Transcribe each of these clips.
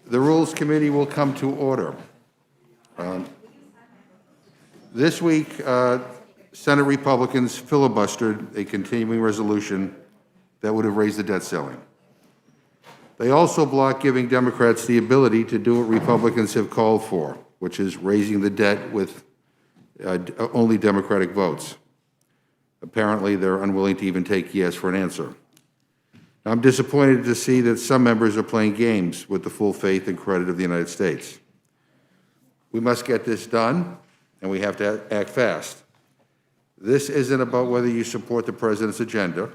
The Rules Committee will come to order. This week, Senate Republicans filibustered a continuing resolution that would have raised the debt ceiling. They also blocked giving Democrats the ability to do what Republicans have called for, which is raising the debt with only Democratic votes. Apparently, they're unwilling to even take yes for an answer. I'm disappointed to see that some members are playing games with the full faith and credit of the United States. We must get this done, and we have to act fast. This isn't about whether you support the president's agenda.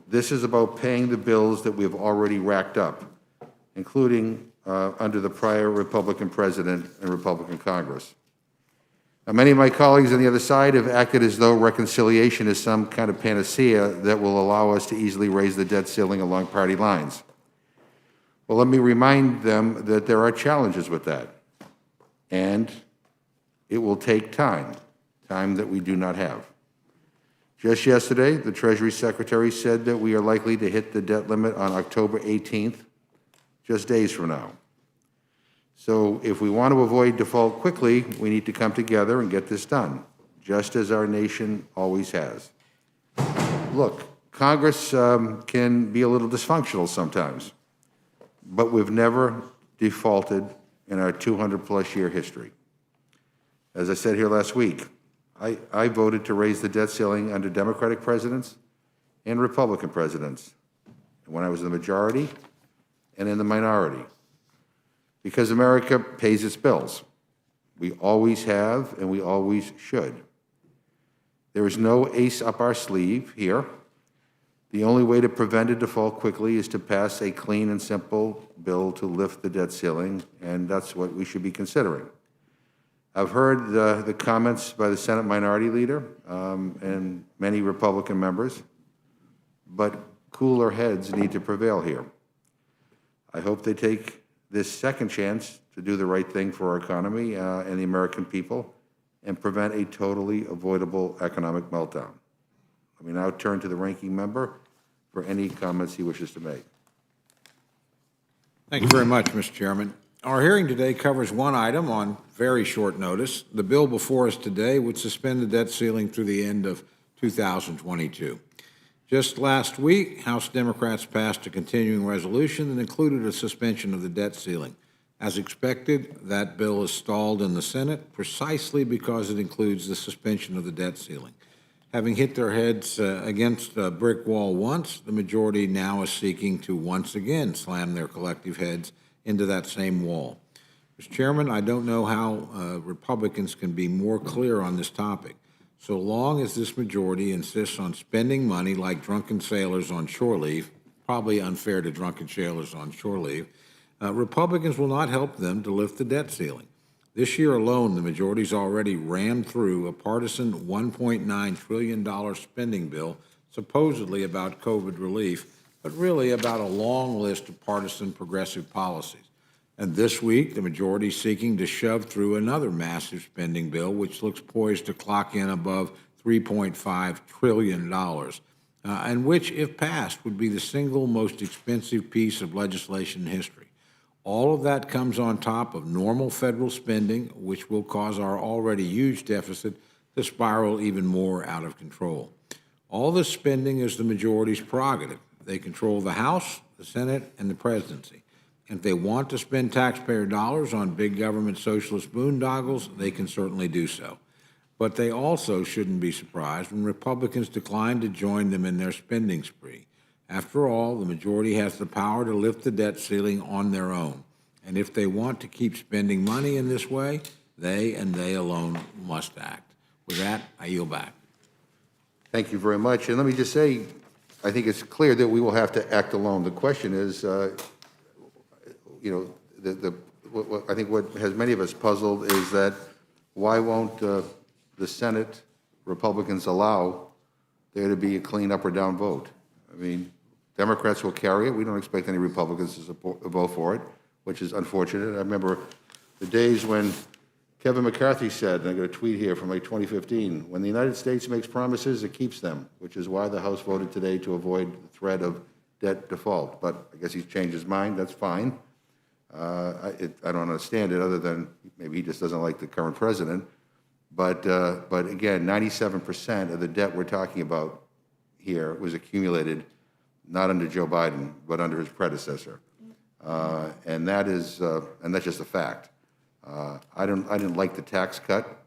This is about paying the bills that we have already racked up, including under the prior Republican president and Republican Congress. Now, many of my colleagues on the other side have acted as though reconciliation is some kind of panacea that will allow us to easily raise the debt ceiling along party lines. Well, let me remind them that there are challenges with that, and it will take time that we do not have. Just yesterday, the Treasury Secretary said that we are likely to hit the debt limit on October 18th, just days from now. So if we want to avoid default quickly, we need to come together and get this done, just as our nation always has. Look, Congress can be a little dysfunctional sometimes, but we've never defaulted in our 200-plus year history. As I said here last week, I voted to raise the debt ceiling under Democratic presidents and Republican presidents, when I was in the majority and in the minority, because America pays its bills. We always have, and we always should. There is no ace up our sleeve here. The only way to prevent a default quickly is to pass a clean and simple bill to lift the debt ceiling, and that's what we should be considering. I've heard the comments by the Senate Minority Leader and many Republican members, but cooler heads need to prevail here. I hope they take this second chance to do the right thing for our economy and the American people and prevent a totally avoidable economic meltdown. Let me now turn to the ranking member for any comments he wishes to make. Thank you very much, Mr. Chairman. Our hearing today covers one item on very short notice. The bill before us today would suspend the debt ceiling through the end of 2022. Just last week, House Democrats passed a continuing resolution that included a suspension of the debt ceiling. As expected, that bill is stalled in the Senate precisely because it includes the suspension of the debt ceiling. Having hit their heads against a brick wall once, the majority now is seeking to once again slam their collective heads into that same wall. Mr. Chairman, I don't know how Republicans can be more clear on this topic. So long as this majority insists on spending money like drunken sailors on shore leave, probably unfair to drunken sailors on shore leave, Republicans will not help them to lift the debt ceiling. This year alone, the majority's already rammed through a partisan $1.9 trillion spending bill, supposedly about COVID relief, but really about a long list of partisan progressive policies. And this week, the majority is seeking to shove through another massive spending bill, which looks poised to clock in above $3.5 trillion, and which, if passed, would be the single most expensive piece of legislation in history. All of that comes on top of normal federal spending, which will cause our already huge deficit to spiral even more out of control. All this spending is the majority's prerogative. They control the House, the Senate, and the presidency. If they want to spend taxpayer dollars on big government socialist boondoggles, they can certainly do so. But they also shouldn't be surprised when Republicans decline to join them in their spending spree. After all, the majority has the power to lift the debt ceiling on their own. And if they want to keep spending money in this way, they and they alone must act. With that, I yield back. Thank you very much. And let me just say, I think it's clear that we will have to act alone. The question is, I think what has many of us puzzled is that why won't the Senate Republicans allow there to be a clean up or down vote? I mean, Democrats will carry it. We don't expect any Republicans to vote for it, which is unfortunate. I remember the days when Kevin McCarthy said, and I got a tweet here from like 2015, when the United States makes promises, it keeps them, which is why the House voted today to avoid the threat of debt default. But I guess he's changed his mind. That's fine. I don't understand it, other than maybe he just doesn't like the current president. But again, 97% of the debt we're talking about here was accumulated not under Joe Biden, but under his predecessor. And that's just a fact. I didn't like the tax cut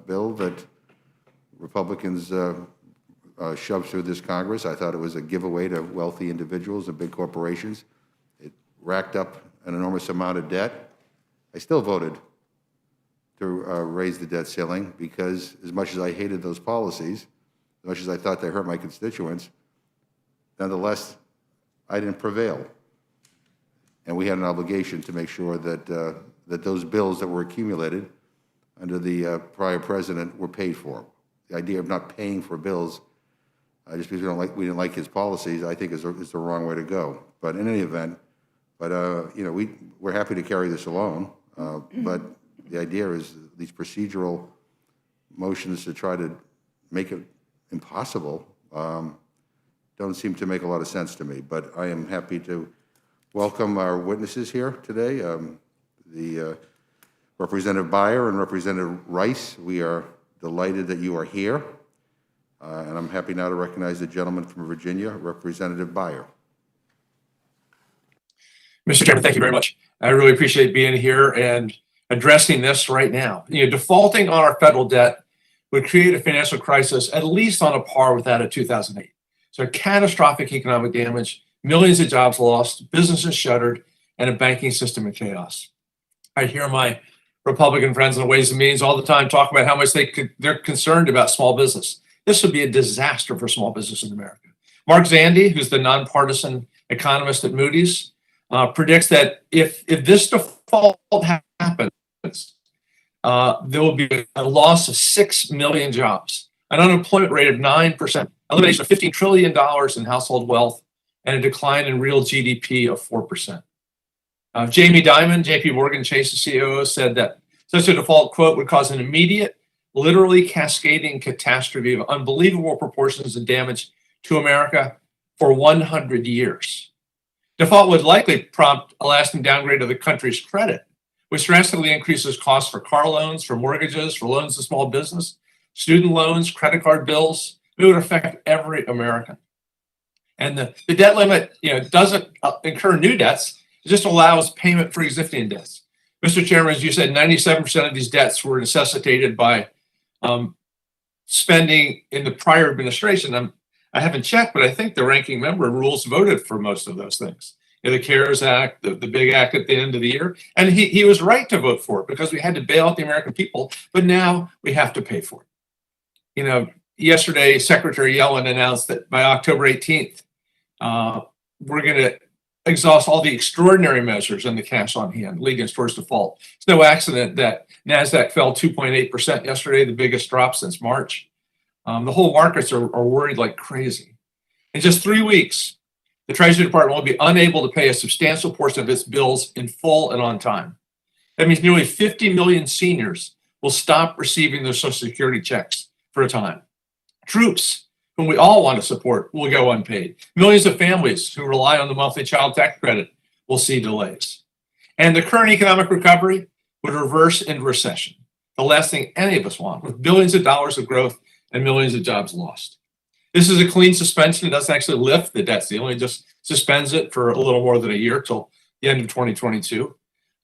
bill that Republicans shoved through this Congress. I thought it was a giveaway to wealthy individuals and big corporations. It racked up an enormous amount of debt. I still voted to raise the debt ceiling because, as much as I hated those policies, as much as I thought they hurt my constituents, nonetheless, I didn't prevail. And we had an obligation to make sure that that those bills that were accumulated under the prior president were paid for. The idea of not paying for bills just because we didn't like his policies, I think is the wrong way to go. But in any event, we're happy to carry this alone. But the idea is these procedural motions to try to make it impossible don't seem to make a lot of sense to me. But I am happy to welcome our witnesses here today, the Representative Beyer and Representative Rice. We are delighted that you are here. And I'm happy now to recognize the gentleman from Virginia, Representative Beyer. Mr. Chairman, thank you very much. I really appreciate being here and addressing this right now. Defaulting on our federal debt would create a financial crisis at least on a par with that of 2008. So catastrophic economic damage, millions of jobs lost, businesses shuttered, and a banking system in chaos. I hear my Republican friends on Ways and Means all the time talk about how much they're concerned about small business. This would be a disaster for small business in America. Mark Zandi, who's the nonpartisan economist at Moody's, predicts that if this default happens, there will be a loss of 6 million jobs, an unemployment rate of 9%, elimination of $15 trillion in household wealth, and a decline in real GDP of 4%. Jamie Dimon, JP Morgan Chase's COO, said that such a default, quote, would cause an immediate, literally cascading catastrophe of unbelievable proportions and damage to America for 100 years. Default would likely prompt a lasting downgrade of the country's credit, which drastically increases costs for car loans, for mortgages, for loans to small business, student loans, credit card bills. It would affect every American. And the debt limit, doesn't incur new debts. It just allows payment for existing debts. Mr. Chairman, as you said, 97% of these debts were necessitated by spending in the prior administration. I haven't checked, but I think the ranking member rules voted for most of those things. The CARES Act, the big act at the end of the year. And he was right to vote for it because we had to bail out the American people, but now we have to pay for it. Yesterday, Secretary Yellen announced that by October 18th, we're going to exhaust all the extraordinary measures and the cash on hand leading towards default. It's no accident that NASDAQ fell 2.8% yesterday, the biggest drop since March. The whole markets are worried like crazy. In just 3 weeks, the Treasury Department will be unable to pay a substantial portion of its bills in full and on time. That means nearly 50 million seniors will stop receiving their Social Security checks for a time. Troops, whom we all want to support, will go unpaid. Millions of families who rely on the monthly child tax credit will see delays. And the current economic recovery would reverse into recession, the last thing any of us want, with billions of dollars of growth and millions of jobs lost. This is a clean suspension. It doesn't actually lift the debt ceiling. It just suspends it for a little more than a year till the end of 2022.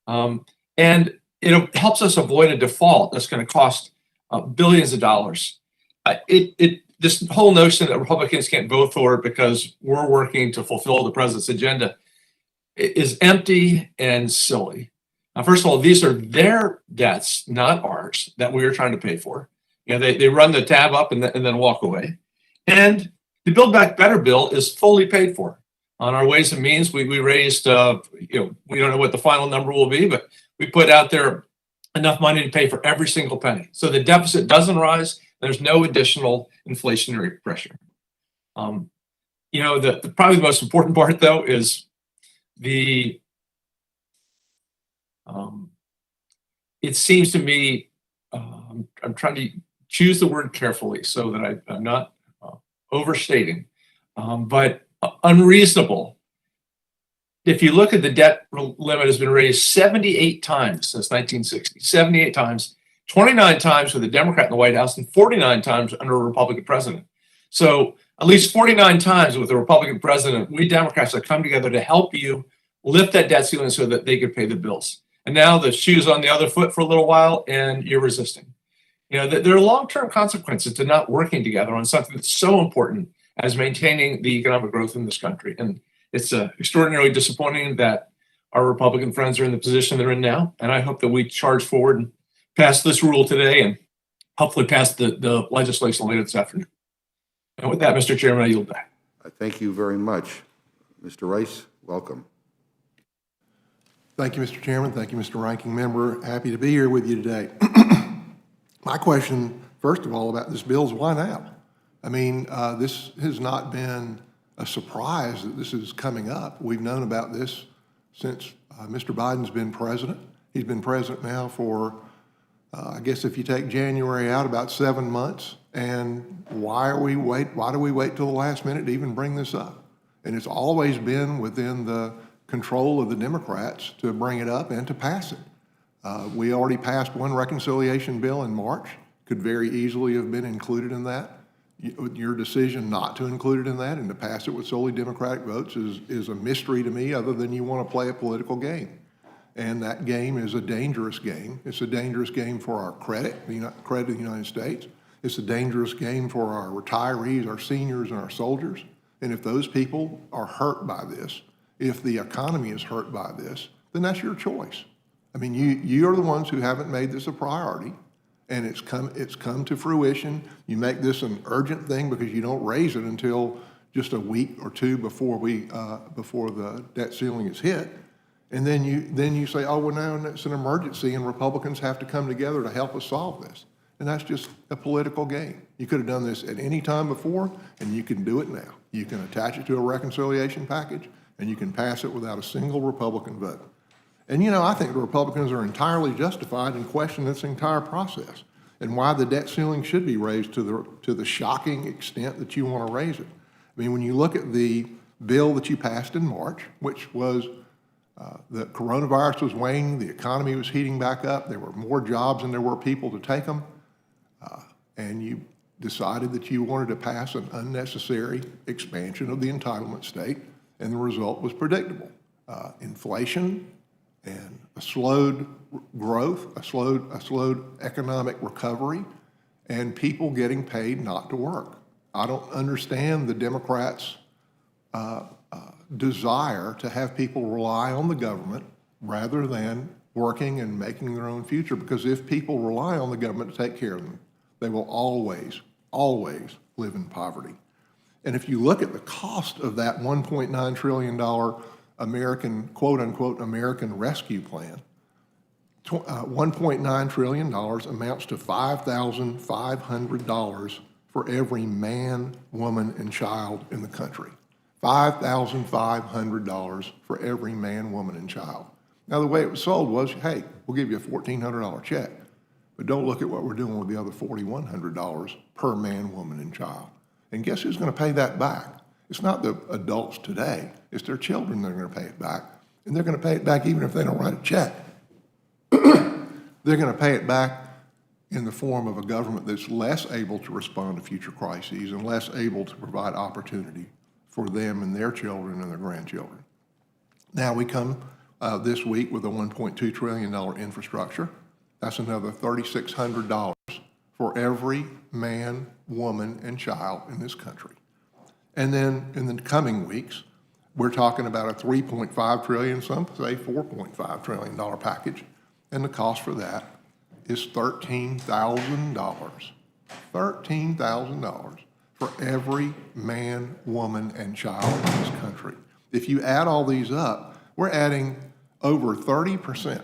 And it helps us avoid a default that's going to cost billions of dollars. This whole notion that Republicans can't vote for it because we're working to fulfill the president's agenda is empty and silly. First of all, these are their debts, not ours, that we are trying to pay for. They run the tab up and then walk away. And the Build Back Better bill is fully paid for. On our Ways and Means, we raised, we don't know what the final number will be, but we put out there enough money to pay for every single penny. So the deficit doesn't rise. There's no additional inflationary pressure. Probably the most important part, though, is it seems to me, I'm trying to choose the word carefully so that I'm not overstating, but unreasonable If you look at the debt limit has been raised 78 times since 1960, 78 times, 29 times with a Democrat in the White House and 49 times under a Republican president. So at least 49 times with a Republican president, we Democrats have come together to help you lift that debt ceiling so that they could pay the bills. And now the shoe's on the other foot for a little while and you're resisting. There are long-term consequences to not working together on something that's so important as maintaining the economic growth in this country. And it's extraordinarily disappointing that our Republican friends are in the position they're in now. And I hope that we charge forward and pass this rule today and hopefully pass the legislation later this afternoon. And with that, Mr. Chairman, I yield back. Thank you very much. Mr. Rice, welcome. Thank you, Mr. Chairman. Thank you, Mr. Ranking Member. Happy to be here with you today. My question, first of all, about this bill is why now? I mean, this has not been a surprise that this is coming up. We've known about this since Mr. Biden's been president. He's been president now for, I guess if you take January out, about 7 months. And why do we wait till the last minute to even bring this up? And it's always been within the control of the Democrats to bring it up and to pass it. We already passed one reconciliation bill in March, could very easily have been included in that. Your decision not to include it in that and to pass it with solely Democratic votes is a mystery to me, other than you want to play a political game. And that game is a dangerous game. It's a dangerous game for our credit of the United States. It's a dangerous game for our retirees, our seniors, and our soldiers. And if those people are hurt by this, if the economy is hurt by this, then that's your choice. I mean, you are the ones who haven't made this a priority, and it's come to fruition. You make this an urgent thing because you don't raise it until just a week or two before the debt ceiling is hit, and then you say, oh, well, now it's an emergency, and Republicans have to come together to help us solve this, and that's just a political game. You could have done this at any time before, and you can do it now. You can attach it to a reconciliation package, and you can pass it without a single Republican vote. And I think the Republicans are entirely justified in questioning this entire process and why the debt ceiling should be raised to the shocking extent that you want to raise it. I mean, when you look at the bill that you passed in March, which was the coronavirus was waning, the economy was heating back up, there were more jobs than there were people to take them, and you decided that you wanted to pass an unnecessary expansion of the entitlement state, and the result was predictable. Inflation and a slowed growth, a slowed economic recovery, and people getting paid not to work. I don't understand the Democrats' desire to have people rely on the government rather than working and making their own future, because if people rely on the government to take care of them, they will always, always live in poverty. And if you look at the cost of that $1.9 trillion American, quote unquote, American Rescue Plan, $1.9 trillion amounts to $5,500 for every man, woman, and child in the country. $5,500 for every man, woman, and child. Now, the way it was sold was, hey, we'll give you a $1,400 check, but don't look at what we're doing with the other $4,100 per man, woman, and child. And guess who's going to pay that back? It's not the adults today. It's their children that are going to pay it back. And they're going to pay it back even if they don't write a check. They're going to pay it back in the form of a government that's less able to respond to future crises and less able to provide opportunity for them and their children and their grandchildren. Now we come this week with a $1.2 trillion infrastructure. That's another $3,600 for every man, woman, and child in this country. And then in the coming weeks, we're talking about a $3.5 trillion, some say $4.5 trillion package, and the cost for that is $13,000. $13,000 for every man, woman, and child in this country. If you add all these up, we're adding over 30%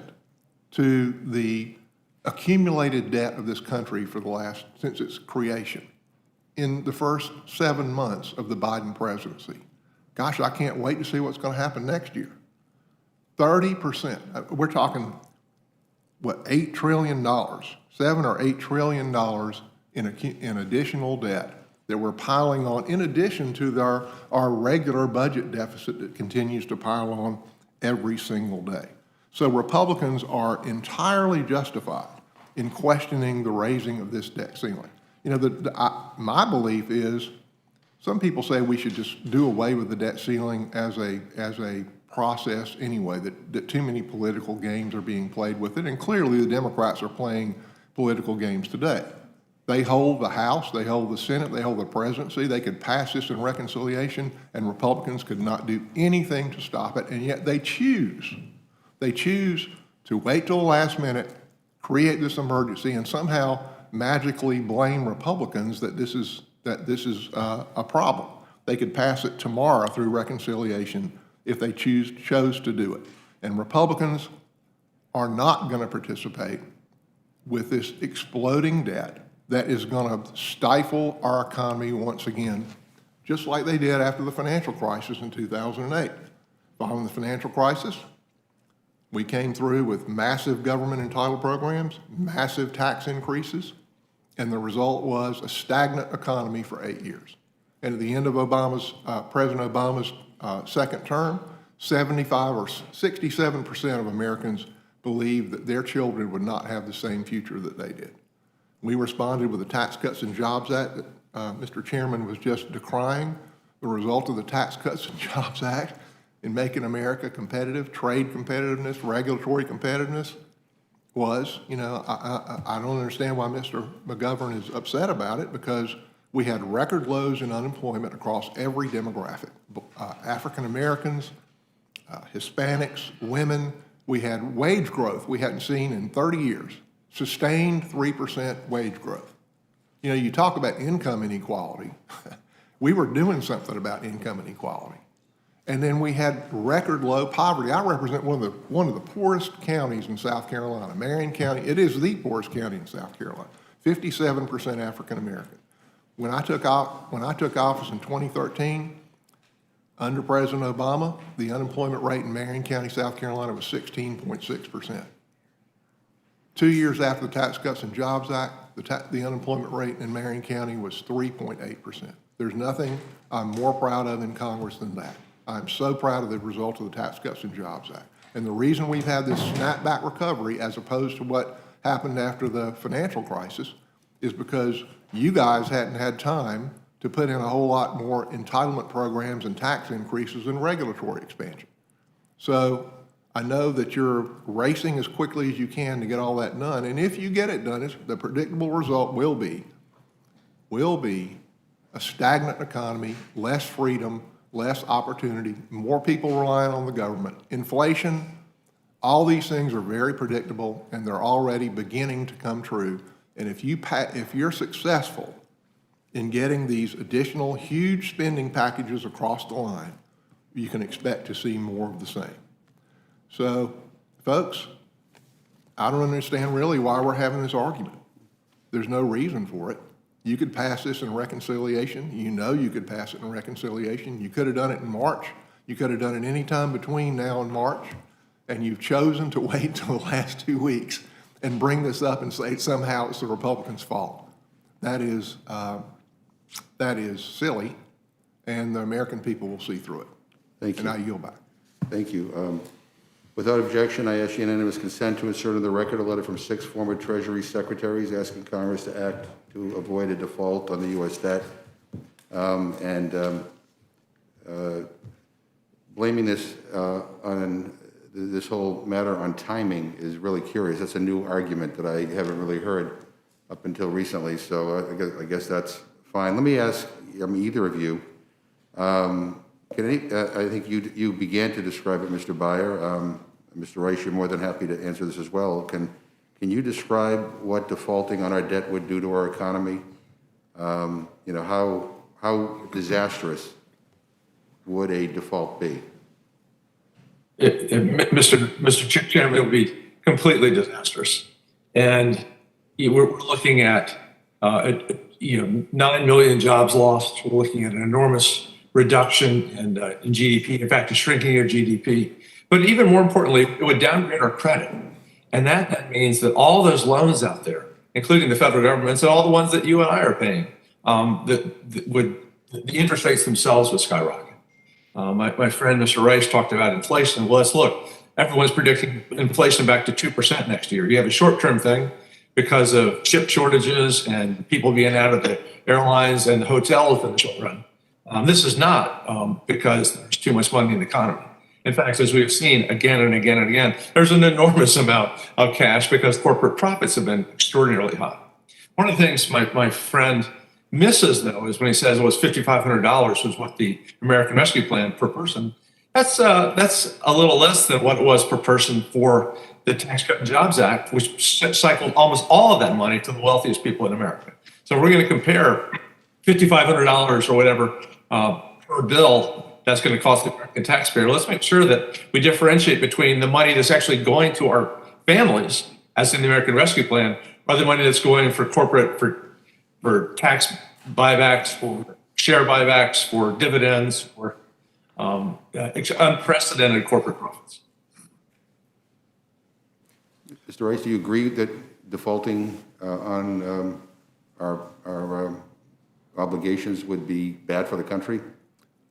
to the accumulated debt of this country since its creation in the first 7 months of the Biden presidency. Gosh, I can't wait to see what's going to happen next year. 30%. We're talking, what, $8 trillion, $7 or $8 trillion in additional debt that we're piling on, in addition to our regular budget deficit that continues to pile on every single day. So Republicans are entirely justified in questioning the raising of this debt ceiling. You know, my belief is, some people say we should just do away with the debt ceiling as a process anyway, that too many political games are being played with it, and clearly the Democrats are playing political games today. They hold the House, they hold the Senate, they hold the presidency. They could pass this in reconciliation, and Republicans could not do anything to stop it, and yet they choose to wait till the last minute, create this emergency, and somehow magically blame Republicans that this is a problem. They could pass it tomorrow through reconciliation if they chose to do it. And Republicans are not going to participate with this exploding debt that is going to stifle our economy once again, just like they did after the financial crisis in 2008. Following the financial crisis, we came through with massive government entitled programs, massive tax increases, and the result was a stagnant economy for 8 years. And at the end of President Obama's second term, 75 or 67% of Americans believed that their children would not have the same future that they did. We responded with the Tax Cuts and Jobs Act that Mr. Chairman was just decrying. The result of the Tax Cuts and Jobs Act in making America competitive, trade competitiveness, regulatory competitiveness, was, you know, I don't understand why Mr. McGovern is upset about it, because we had record lows in unemployment across every demographic. African Americans, Hispanics, women. We had wage growth we hadn't seen in 30 years, sustained 3% wage growth. You know, you talk about income inequality. We were doing something about income inequality. And then we had record low poverty. I represent one of the poorest counties in South Carolina, Marion County. It is the poorest county in South Carolina, 57% African American. When I took office in 2013, under President Obama, the unemployment rate in Marion County, South Carolina was 16.6%. 2 years after the Tax Cuts and Jobs Act, the unemployment rate in Marion County was 3.8%. There's nothing I'm more proud of in Congress than that. I'm so proud of the result of the Tax Cuts and Jobs Act. And the reason we've had this snapback recovery as opposed to what happened after the financial crisis is because you guys hadn't had time to put in a whole lot more entitlement programs and tax increases and regulatory expansion. So I know that you're racing as quickly as you can to get all that done. And if you get it done, the predictable result will be a stagnant economy, less freedom, less opportunity, more people relying on the government. Inflation, all these things are very predictable, and they're already beginning to come true. And if you're successful in getting these additional huge spending packages across the line, you can expect to see more of the same. So, folks, I don't understand really why we're having this argument. There's no reason for it. You could pass this in reconciliation. You know you could pass it in reconciliation. You could have done it in March. You could have done it any time between now and March, and you've chosen to wait until the last 2 weeks and bring this up and say somehow it's the Republicans' fault. That is silly, and the American people will see through it. Thank you. And I yield back. Thank you. Without objection, I ask unanimous consent to insert in the record a letter from 6 former Treasury secretaries asking Congress to act to avoid a default on the U.S. debt. Blaming this on this whole matter on timing is really curious. That's a new argument that I haven't really heard up until recently, so I guess that's fine. Let me ask either of you, I think you began to describe it, Mr. Beyer. Mr. Rice, you're more than happy to answer this as well. Can you describe what defaulting on our debt would do to our economy? You know, how disastrous would a default be? Mr. Chairman, it would be completely disastrous. And we're looking at 9 million jobs lost. We're looking at an enormous reduction in GDP. In fact, a shrinking of GDP. But even more importantly, it would downgrade our credit. And that means that all those loans out there, including the federal governments and all the ones that you and I are paying, the interest rates themselves would skyrocket. My friend, Mr. Rice, talked about inflation. Well, let's look. Everyone's predicting inflation back to 2% next year. You have a short-term thing because of chip shortages and people being out of the airlines and the hotels in the short run. This is not because there's too much money in the economy. In fact, as we've seen again and again and again, there's an enormous amount of cash because corporate profits have been extraordinarily high. One of the things my friend misses, though, is when he says, well, it's $5,500 was what the American Rescue Plan per person. That's a little less than what it was per person for the Tax Cut and Jobs Act, which cycled almost all of that money to the wealthiest people in America. So we're going to compare $5,500 or whatever per bill that's going to cost the American taxpayer. Let's make sure that we differentiate between the money that's actually going to our families, as in the American Rescue Plan, or the money that's going for corporate, for tax buybacks, for share buybacks, for dividends, for unprecedented corporate profits. Mr. Rice, do you agree that defaulting on our obligations would be bad for the country?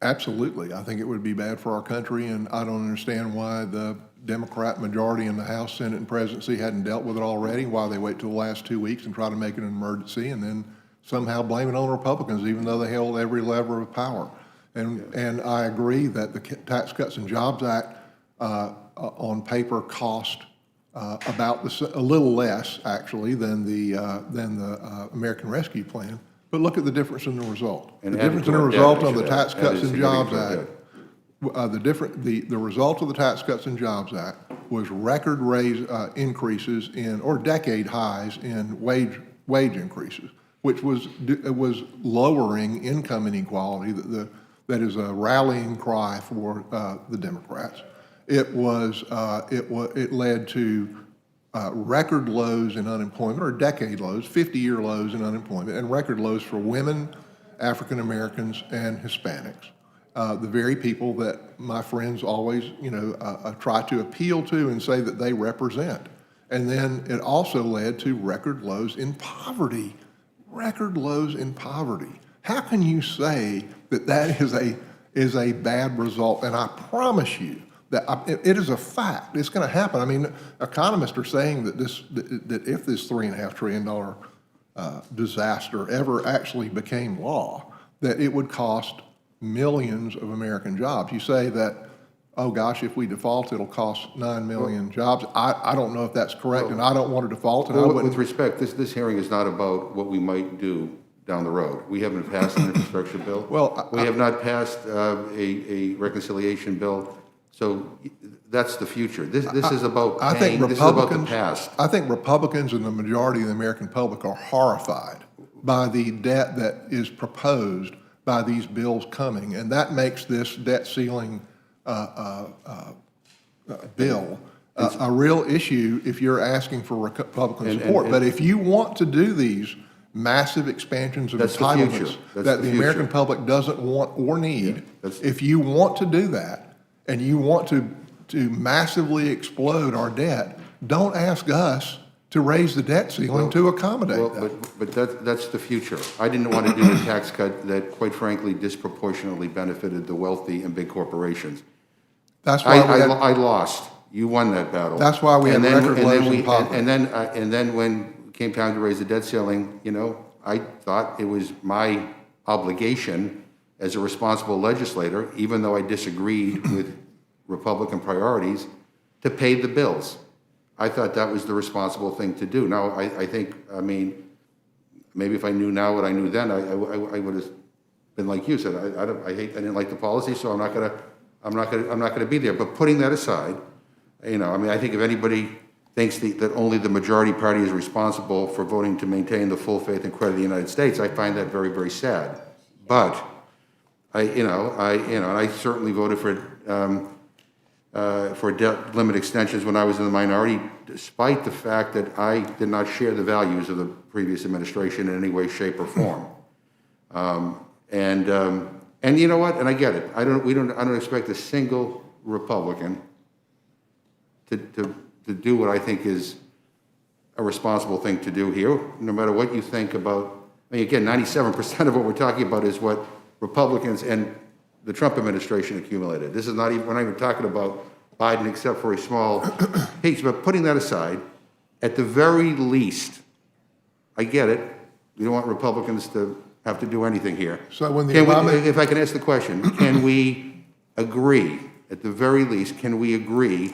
Absolutely. I think it would be bad for our country, and I don't understand why the Democrat majority in the House, Senate, and presidency hadn't dealt with it already, why they wait till the last 2 weeks and try to make it an emergency and then somehow blame it on Republicans, even though they held every lever of power. And I agree that the Tax Cuts and Jobs Act on paper cost about a little less, actually, than the American Rescue Plan. But look at the difference in the result. And the difference in the result on the Tax That Cuts is and Jobs significant. Act, the result of the Tax Cuts and Jobs Act was record increases in, or decade highs in wage increases, which was lowering income inequality. That is a rallying cry for the Democrats. It led to record lows in unemployment, or decade lows, 50-year lows in unemployment, and record lows for women, African Americans, and Hispanics. The very people that my friends always, try to appeal to and say that they represent. And then it also led to record lows in poverty. Record lows in poverty. How can you say that that is a bad result? And I promise you that it is a fact. It's going to happen. I mean, economists are saying that that if this $3.5 trillion disaster ever actually became law, that it would cost millions of American jobs. You say that, oh gosh, if we default, it'll cost 9 million jobs. I don't know if that's correct, and I don't want to default. And with respect, this hearing is not about what we might do down the road. We haven't passed an infrastructure bill. Well, we have not passed a reconciliation bill. So that's the future. This is about paying. This is about the past. I think Republicans and the majority of the American public are horrified by the debt that is proposed by these bills coming, and that makes this debt ceiling bill a real issue if you're asking for Republican support. But if you want to do these massive expansions of entitlements that the American public doesn't want or need, if you want to do that and you want to massively explode our debt, don't ask us to raise the debt ceiling to accommodate that. But that's the future. I didn't want to do a tax cut that, quite frankly, disproportionately benefited the wealthy and big corporations. That's why I lost. You won that battle. That's why we had record lows in poverty. And then when it came time to raise the debt ceiling, I thought it was my obligation as a responsible legislator, even though I disagreed with Republican priorities, to pay the bills. I thought that was the responsible thing to do. Now, I think, maybe if I knew now what I knew then, I would have been like you said. I didn't like the policy, so I'm not gonna be there. But putting that aside, I think if anybody thinks that only the majority party is responsible for voting to maintain the full faith and credit of the United States, I find that very, very sad. But I certainly voted for debt limit extensions when I was in the minority, despite the fact that I did not share the values of the previous administration in any way, shape, or form. And you know what? And I get it. I don't expect a single Republican to do what I think is a responsible thing to do here, no matter what you think about. Again, 97% of what we're talking about is what Republicans and the Trump administration accumulated. This is not even, we're not even talking about Biden except for a small piece, but putting that aside, at the very least, I get it, we don't want Republicans to have to do anything here. So when the Can we- Obama- If I can ask the question, can we agree, at the very least, can we agree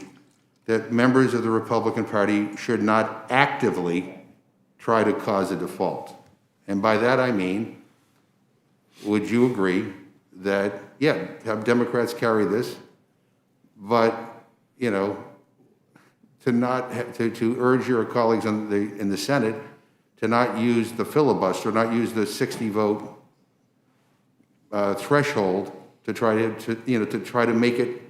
that members of the Republican Party should not actively try to cause a default? And by that I mean, would you agree that, yeah, have Democrats carry this, but, you know, to not, to urge your colleagues in the Senate to not use the filibuster, not use the 60-vote threshold to try to try to make it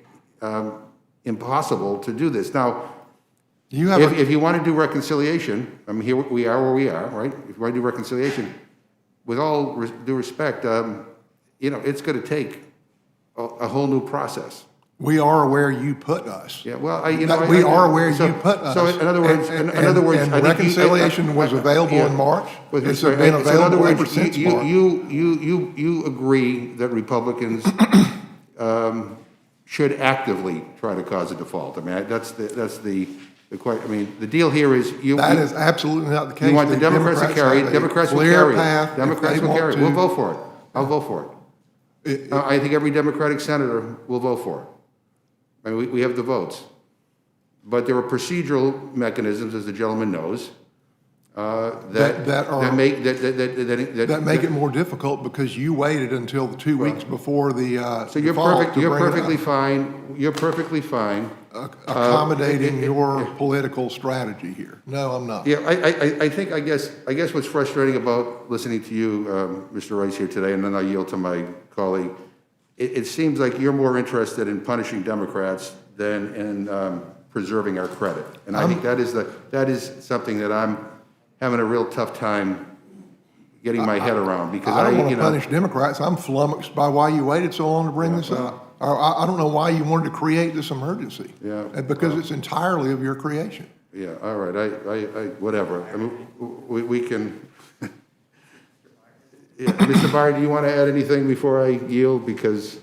impossible to do this. Now, You have if you want to do reconciliation, I mean, here we are where we are, right? If you want to do reconciliation, with all due respect, it's going to take a whole new process. we are where you put us. Yeah, well, We are where you put us. So in other words, And I think reconciliation was available in March. It's been so in other available ever words, since March. you agree that Republicans should actively try to cause a default. I mean, that's the I mean, the deal here is That is absolutely not the case. you want the Democrats to carry it. have a Democrats will clear carry it. path if Democrats they will carry want it. We'll to. vote for it. I'll vote for it. I think every Democratic senator will vote for it. I mean, we have the votes. But there are procedural mechanisms, as the gentleman knows, that make it more difficult because you waited until the 2 weeks before the So you're default perfect. to You're bring it perfectly up. fine. You're perfectly fine. Accommodating your political strategy here. No, I'm not. Yeah, I think, I guess what's frustrating about listening to you, Mr. Rice, here today, and then I yield to my colleague, it seems like you're more interested in punishing Democrats than in preserving our credit. And I think that is something that I'm having a real tough time getting my head around, because I don't want to punish Democrats. I'm flummoxed by why you waited so long to bring this up. I don't know why you wanted to create this emergency. Yeah. Because it's entirely of your creation. Yeah, all right, I whatever. I mean, we can. Yeah, Mr. Byer, do you want to add anything before I yield? Because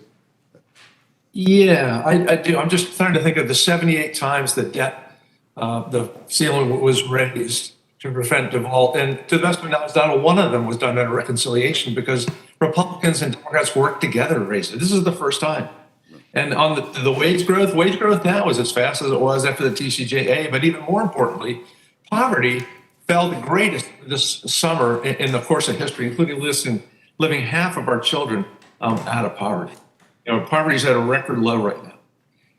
Yeah, I do. I'm just trying to think of the 78 times that the ceiling was raised to prevent default. And to the best of my knowledge, not one of them was done under reconciliation because Republicans and Democrats worked together to raise it. This is the first time. And on the wage growth now is as fast as it was after the TCJA. But even more importantly, poverty fell the greatest this summer in the course of history, including living half of our children out of poverty. Poverty is at a record low right now.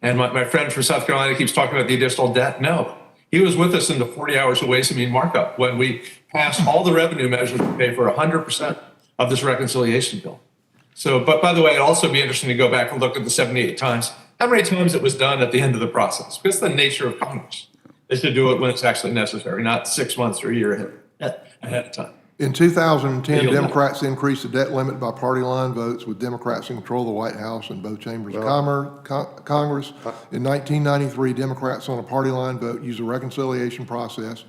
And my friend from South Carolina keeps talking about the additional debt. No, he was with us in the 40 hours of ways and mean markup when we passed all the revenue measures to pay for 100% of this reconciliation bill. So, but by the way, it'd also be interesting to go back and look at the 78 times, how many times it was done at the end of the process. Because the nature of Congress is to do it when it's actually necessary, not 6 months or a year ahead of time. In 2010, You'll know. Democrats increased the debt limit by party line votes, with Democrats in control of the White House and both chambers of Congress. In 1993, Democrats on a party line vote used a reconciliation process,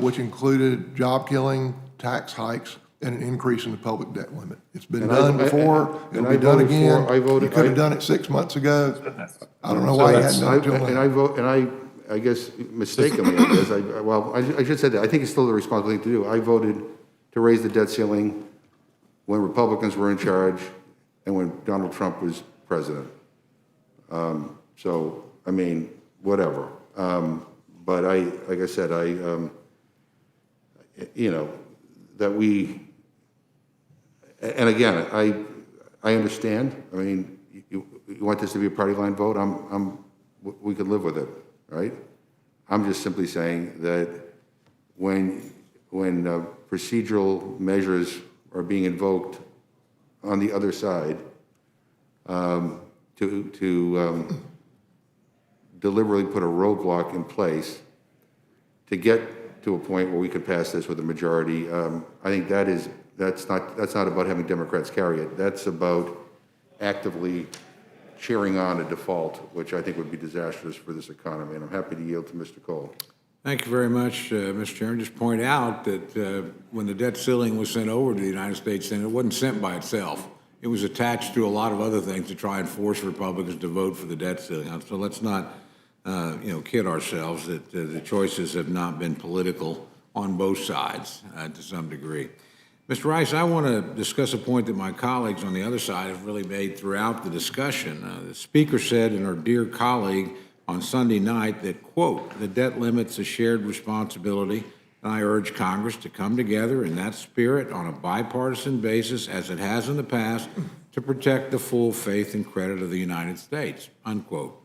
which included job killing, tax hikes, and an increase in the public debt limit. It's been done before. It'll be done again. You could have done it 6 months ago. I don't know why you hadn't done it till now. I guess mistakenly, I should say that. I think it's still the responsible thing to do. I voted to raise the debt ceiling when Republicans were in charge and when Donald Trump was president. So, I mean, whatever. But like I said, that we, and again, I understand. I mean, you want this to be a party line vote? We could live with it, right? I'm just simply saying that when procedural measures are being invoked on the other side to deliberately put a roadblock in place to get to a point where we could pass this with a majority, I think that's not about having Democrats carry it. That's about actively cheering on a default, which I think would be disastrous for this economy. And I'm happy to yield to Mr. Cole. Thank you very much, Mr. Chairman. Just point out that when the debt ceiling was sent over to the United States Senate, it wasn't sent by itself. it was attached to a lot of other things to try and force Republicans to vote for the debt ceiling. So let's not, kid ourselves that the choices have not been political on both sides to some degree. Mr. Rice, I want to discuss a point that my colleagues on the other side have really made throughout the discussion. The speaker said, and our dear colleague on Sunday night, that, quote, the debt limit's a shared responsibility, and I urge Congress to come together in that spirit on a bipartisan basis, as it has in the past, to protect the full faith and credit of the United States, unquote.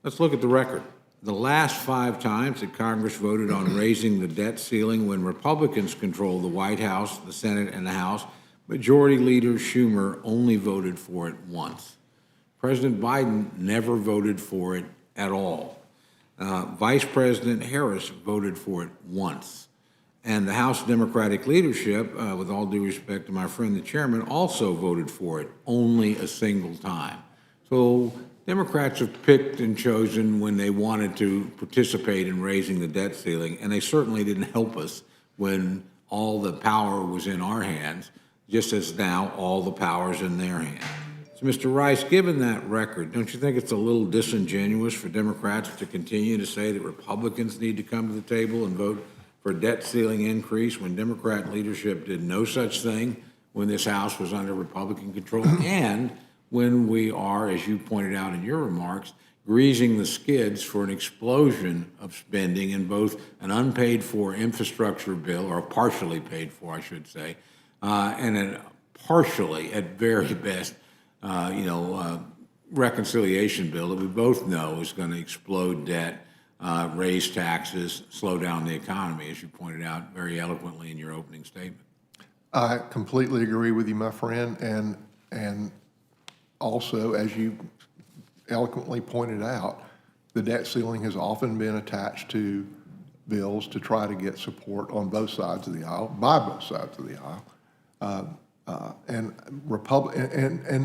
Let's look at the record. The last 5 times that Congress voted on raising the debt ceiling when Republicans controlled the White House, the Senate, and the House, Majority Leader Schumer only voted for it once. President Biden never voted for it at all. Vice President Harris voted for it once. And the House Democratic leadership, with all due respect to my friend the chairman, also voted for it only a single time. So Democrats have picked and chosen when they wanted to participate in raising the debt ceiling, and they certainly didn't help us when all the power was in our hands, just as now all the power is in their hands. So, Mr. Rice, given that record, don't you think it's a little disingenuous for Democrats to continue to say that Republicans need to come to the table and vote for a debt ceiling increase when Democrat leadership did no such thing when this House was under Republican control, and when we are, as you pointed out in your remarks, greasing the skids for an explosion of spending in both an unpaid for infrastructure bill, or partially paid for, I should say, and a partially, at very best, reconciliation bill that we both know is going to explode debt, raise taxes, slow down the economy, as you pointed out very eloquently in your opening statement. I completely agree with you, my friend, and also, as you eloquently pointed out, the debt ceiling has often been attached to bills to try to get support on both sides of the aisle, by both sides of the aisle. And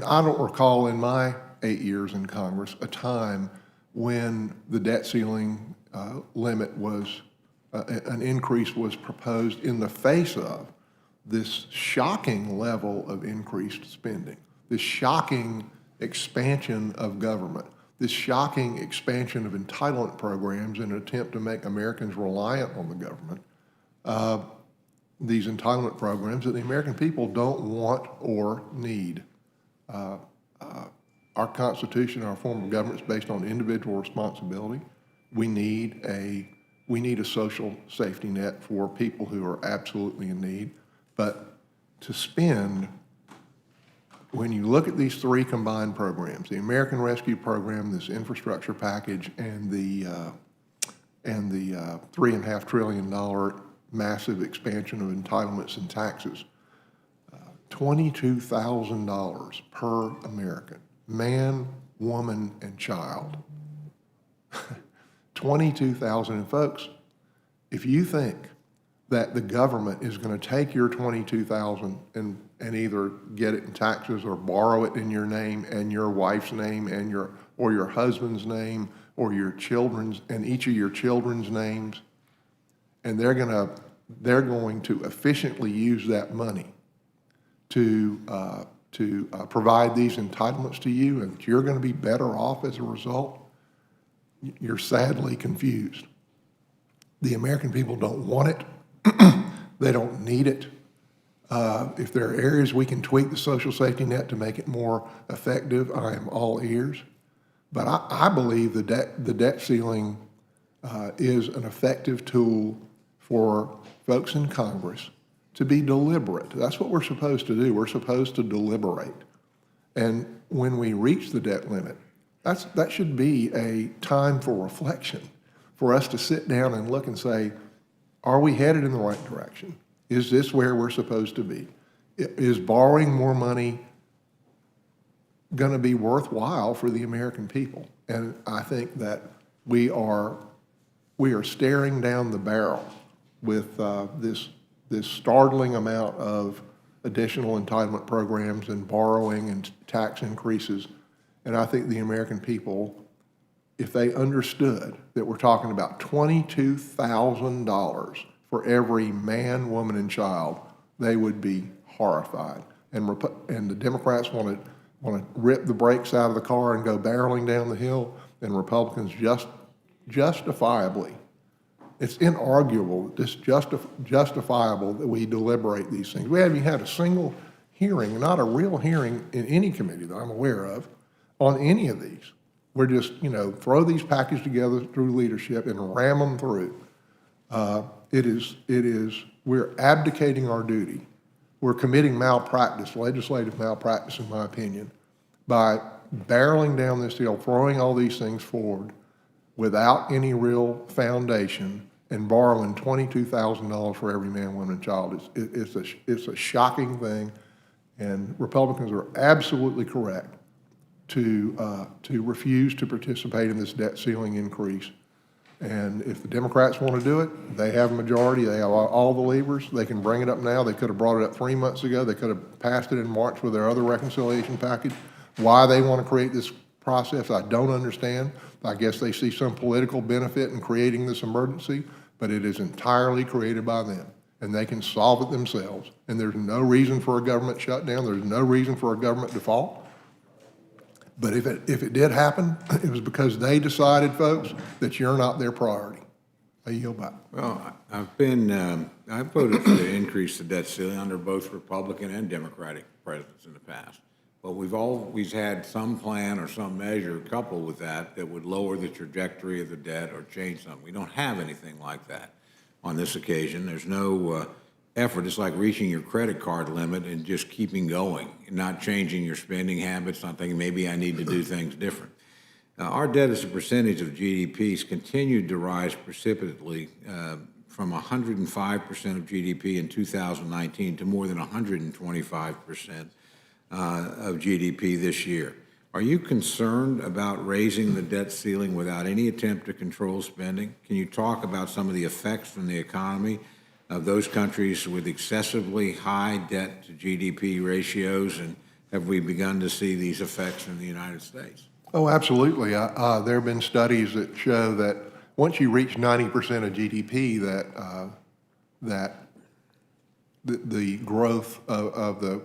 I don't recall in my 8 years in Congress a time when the debt ceiling limit was, an increase was proposed in the face of this shocking level of increased spending, this shocking expansion of government, this shocking expansion of entitlement programs in an attempt to make Americans reliant on the government, these entitlement programs that the American people don't want or need. Our Constitution, our form of government is based on individual responsibility. We need a social safety net for people who are absolutely in need. But to spend, when you look at these 3 combined programs, the American Rescue Program, this infrastructure package, and the $3.5 trillion massive expansion of entitlements and taxes, $22,000 per American, man, woman, and child. 22,000, and folks, if you think that the government is going to take your 22,000 and either get it in taxes or borrow it in your name and your wife's name and your husband's name or your children's and each of your children's names, and they're going to efficiently use that money to provide these entitlements to you, and you're going to be better off as a result, you're sadly confused. The American people don't want it. They don't need it. If there are areas we can tweak the social safety net to make it more effective, I am all ears. But I believe the debt ceiling is an effective tool for folks in Congress to be deliberate. That's what we're supposed to do. We're supposed to deliberate. And when we reach the debt limit, that should be a time for reflection, for us to sit down and look and say, are we headed in the right direction? Is this where we're supposed to be? Is borrowing more money going to be worthwhile for the American people? And I think that we are staring down the barrel with this startling amount of additional entitlement programs and borrowing and tax increases. And I think the American people, if they understood that we're talking about $22,000 for every man, woman, and child, they would be horrified. and the Democrats want to rip the brakes out of the car and go barreling down the hill, and Republicans justifiably, it's inarguable, it's justifiable that we deliberate these things. We haven't had a single hearing, not a real hearing in any committee that I'm aware of, on any of these. We're just, throw these packages together through leadership and ram them through. We're abdicating our duty. We're committing malpractice, legislative malpractice, in my opinion, by barreling down this hill, throwing all these things forward without any real foundation and borrowing $22,000 for every man, woman, and child. It's a shocking thing, and Republicans are absolutely correct to refuse to participate in this debt ceiling increase. And if the Democrats want to do it, they have a majority, they have all the levers, they can bring it up now. They could have brought it up 3 months ago. They could have passed it in March with their other reconciliation package. Why they want to create this process, I don't understand. I guess they see some political benefit in creating this emergency, but it is entirely created by them, and they can solve it themselves. And there's no reason for a government shutdown. There's no reason for a government default. But if it did happen, it was because they decided, folks, that you're not their priority. I yield back. Well, I voted to increase the debt ceiling under both Republican and Democratic presidents in the past. But we've always had some plan or some measure coupled with that would lower the trajectory of the debt or change something. We don't have anything like that on this occasion. There's no effort. It's like reaching your credit card limit and just keeping going, and not changing your spending habits, not thinking maybe I need to do things different. Our debt as a percentage of GDP has continued to rise precipitously from 105% of GDP in 2019 to more than 125% of GDP this year. Are you concerned about raising the debt ceiling without any attempt to control spending? Can you talk about some of the effects from the economy of those countries with excessively high debt to GDP ratios, and have we begun to see these effects in the United States? Oh, absolutely. There have been studies that show that once you reach 90% of GDP, that the growth of the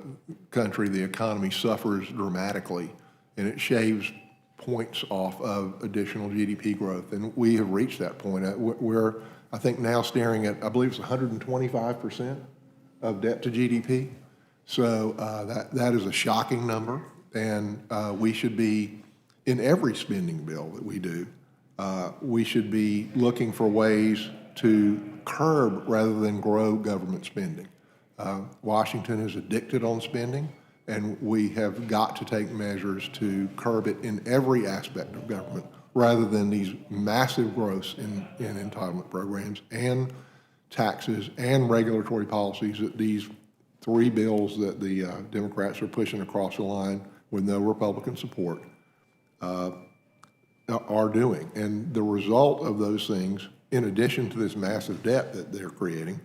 country, the economy, suffers dramatically, and it shaves points off of additional GDP growth. And we have reached that point. We're, I think, now staring at, I believe it's 125% of debt to GDP. So that is a shocking number, and we should be, in every spending bill that we do, we should be looking for ways to curb rather than grow government spending. Washington is addicted on spending, and we have got to take measures to curb it in every aspect of government, rather than these massive growths in entitlement programs and taxes and regulatory policies that these three bills that the Democrats are pushing across the line with no Republican support are doing. And the result of those things, in addition to this massive debt that they're creating,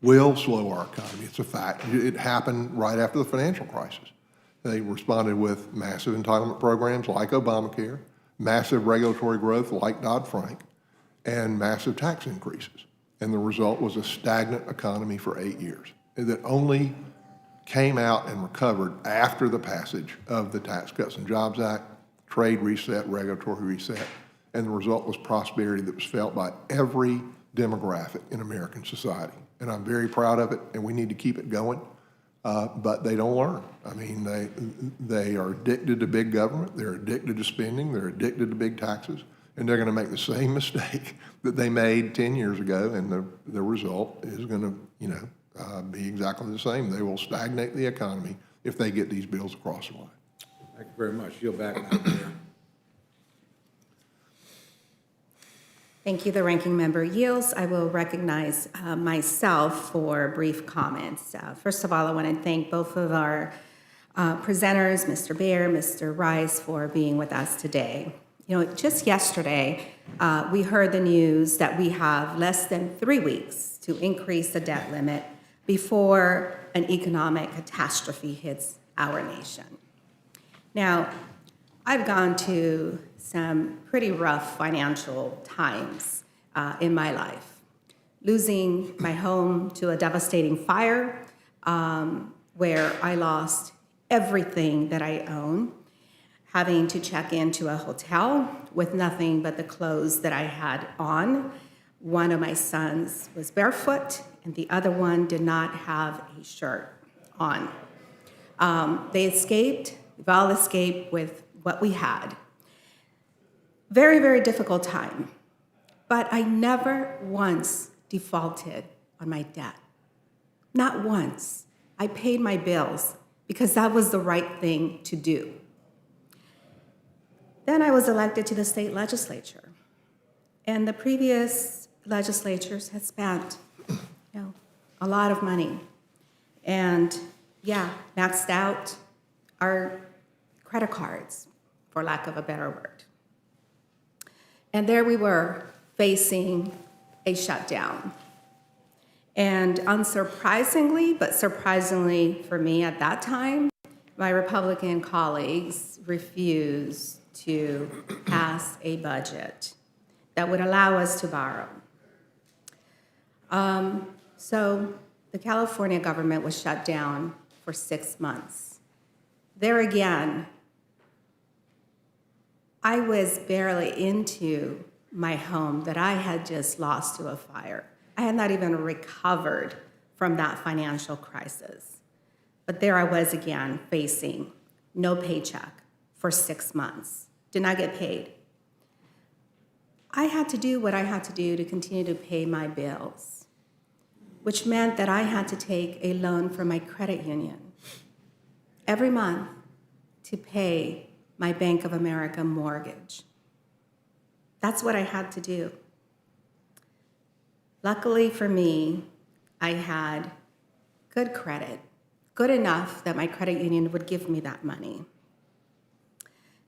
will slow our economy. It's a fact. It happened right after the financial crisis. They responded with massive entitlement programs like Obamacare, massive regulatory growth like Dodd-Frank, and massive tax increases. And the result was a stagnant economy for 8 years that only came out and recovered after the passage of the Tax Cuts and Jobs Act, trade reset, regulatory reset, and the result was prosperity that was felt by every demographic in American society. And I'm very proud of it, and we need to keep it going, but they don't learn. I mean, they are addicted to big government, they're addicted to spending, they're addicted to big taxes, and they're gonna make the same mistake that they made 10 years ago, and the result is gonna, be exactly the same. They will stagnate the economy if they get these bills across the line. Thank you very much. Yield back now, Mayor. Thank you. The ranking member yields. I will recognize myself for brief comments. First of all, I want to thank both of our presenters, Mr. Baer, Mr. Rice, for being with us today. Just yesterday, we heard the news that we have less than 3 weeks to increase the debt limit before an economic catastrophe hits our nation. Now, I've gone to some pretty rough financial times in my life. Losing my home to a devastating fire, where I lost everything that I own, having to check into a hotel with nothing but the clothes that I had on. One of my sons was barefoot, and the other one did not have a shirt on. They escaped. We've all escaped with what we had. Very, very difficult time. But I never once defaulted on my debt. Not once. I paid my bills because that was the right thing to do. Then I was elected to the state legislature. And the previous legislatures had spent, a lot of money. And maxed out our credit cards, for lack of a better word. And there we were, facing a shutdown. And unsurprisingly, but surprisingly for me at that time, my Republican colleagues refused to pass a budget that would allow us to borrow. So the California government was shut down for 6 months. There again, I was barely into my home that I had just lost to a fire. I had not even recovered from that financial crisis. But there I was again, facing no paycheck for 6 months. Did not get paid. I had to do what I had to do to continue to pay my bills, which meant that I had to take a loan from my credit union every month to pay my Bank of America mortgage. That's what I had to do. Luckily for me, I had good credit, good enough that my credit union would give me that money.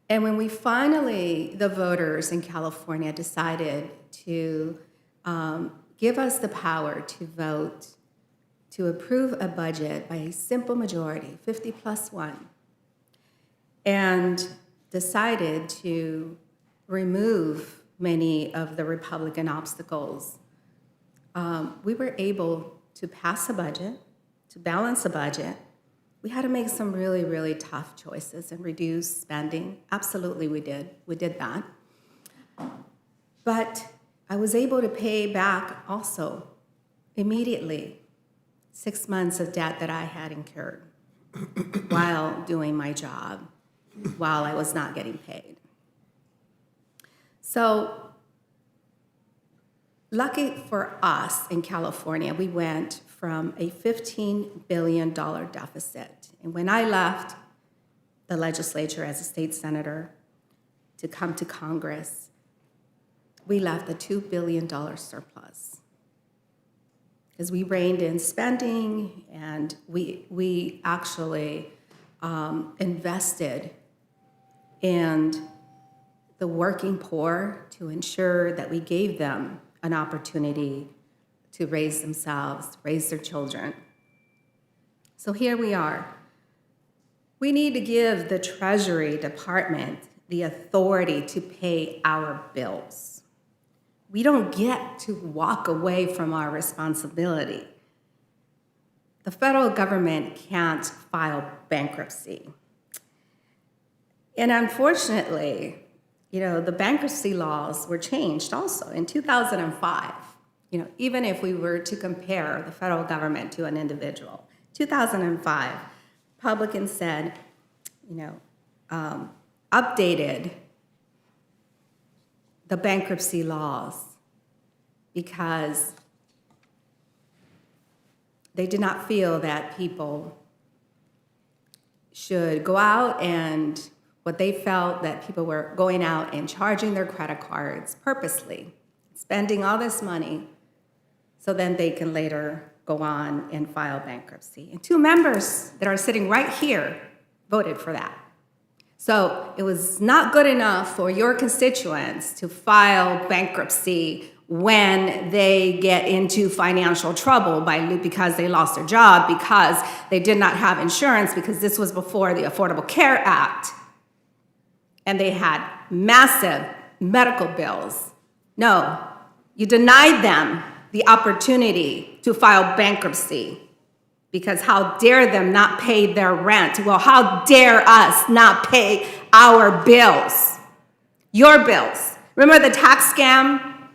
And when we finally, the voters in California, decided to give us the power to vote to approve a budget by a simple majority, 50+1, and decided to remove many of the Republican obstacles, we were able to pass a budget, to balance a budget. We had to make some really, really tough choices and reduce spending. Absolutely, we did. We did that. But I was able to pay back also immediately 6 months of debt that I had incurred while doing my job, while I was not getting paid. So, lucky for us in California, we went from a $15 billion deficit. And when I left the legislature as a state senator to come to Congress, we left a $2 billion surplus. Because we reined in spending, and we actually invested in the working poor to ensure that we gave them an opportunity to raise themselves, raise their children. So here we are. We need to give the Treasury Department the authority to pay our bills. We don't get to walk away from our responsibility. The federal government can't file bankruptcy. And unfortunately, the bankruptcy laws were changed also in 2005. Even if we were to compare the federal government to an individual, 2005, Republicans said, updated the bankruptcy laws because they did not feel that people should go out and what they felt that people were going out and charging their credit cards purposely, spending all this money so then they can later go on and file bankruptcy. And 2 members that are sitting right here voted for that. So it was not good enough for your constituents to file bankruptcy when they get into financial trouble because they lost their job, because they did not have insurance, because this was before the Affordable Care Act, and they had massive medical bills. No, you denied them the opportunity to file bankruptcy Because how dare them not pay their rent? Well, how dare us not pay our bills? Your bills. Remember the tax scam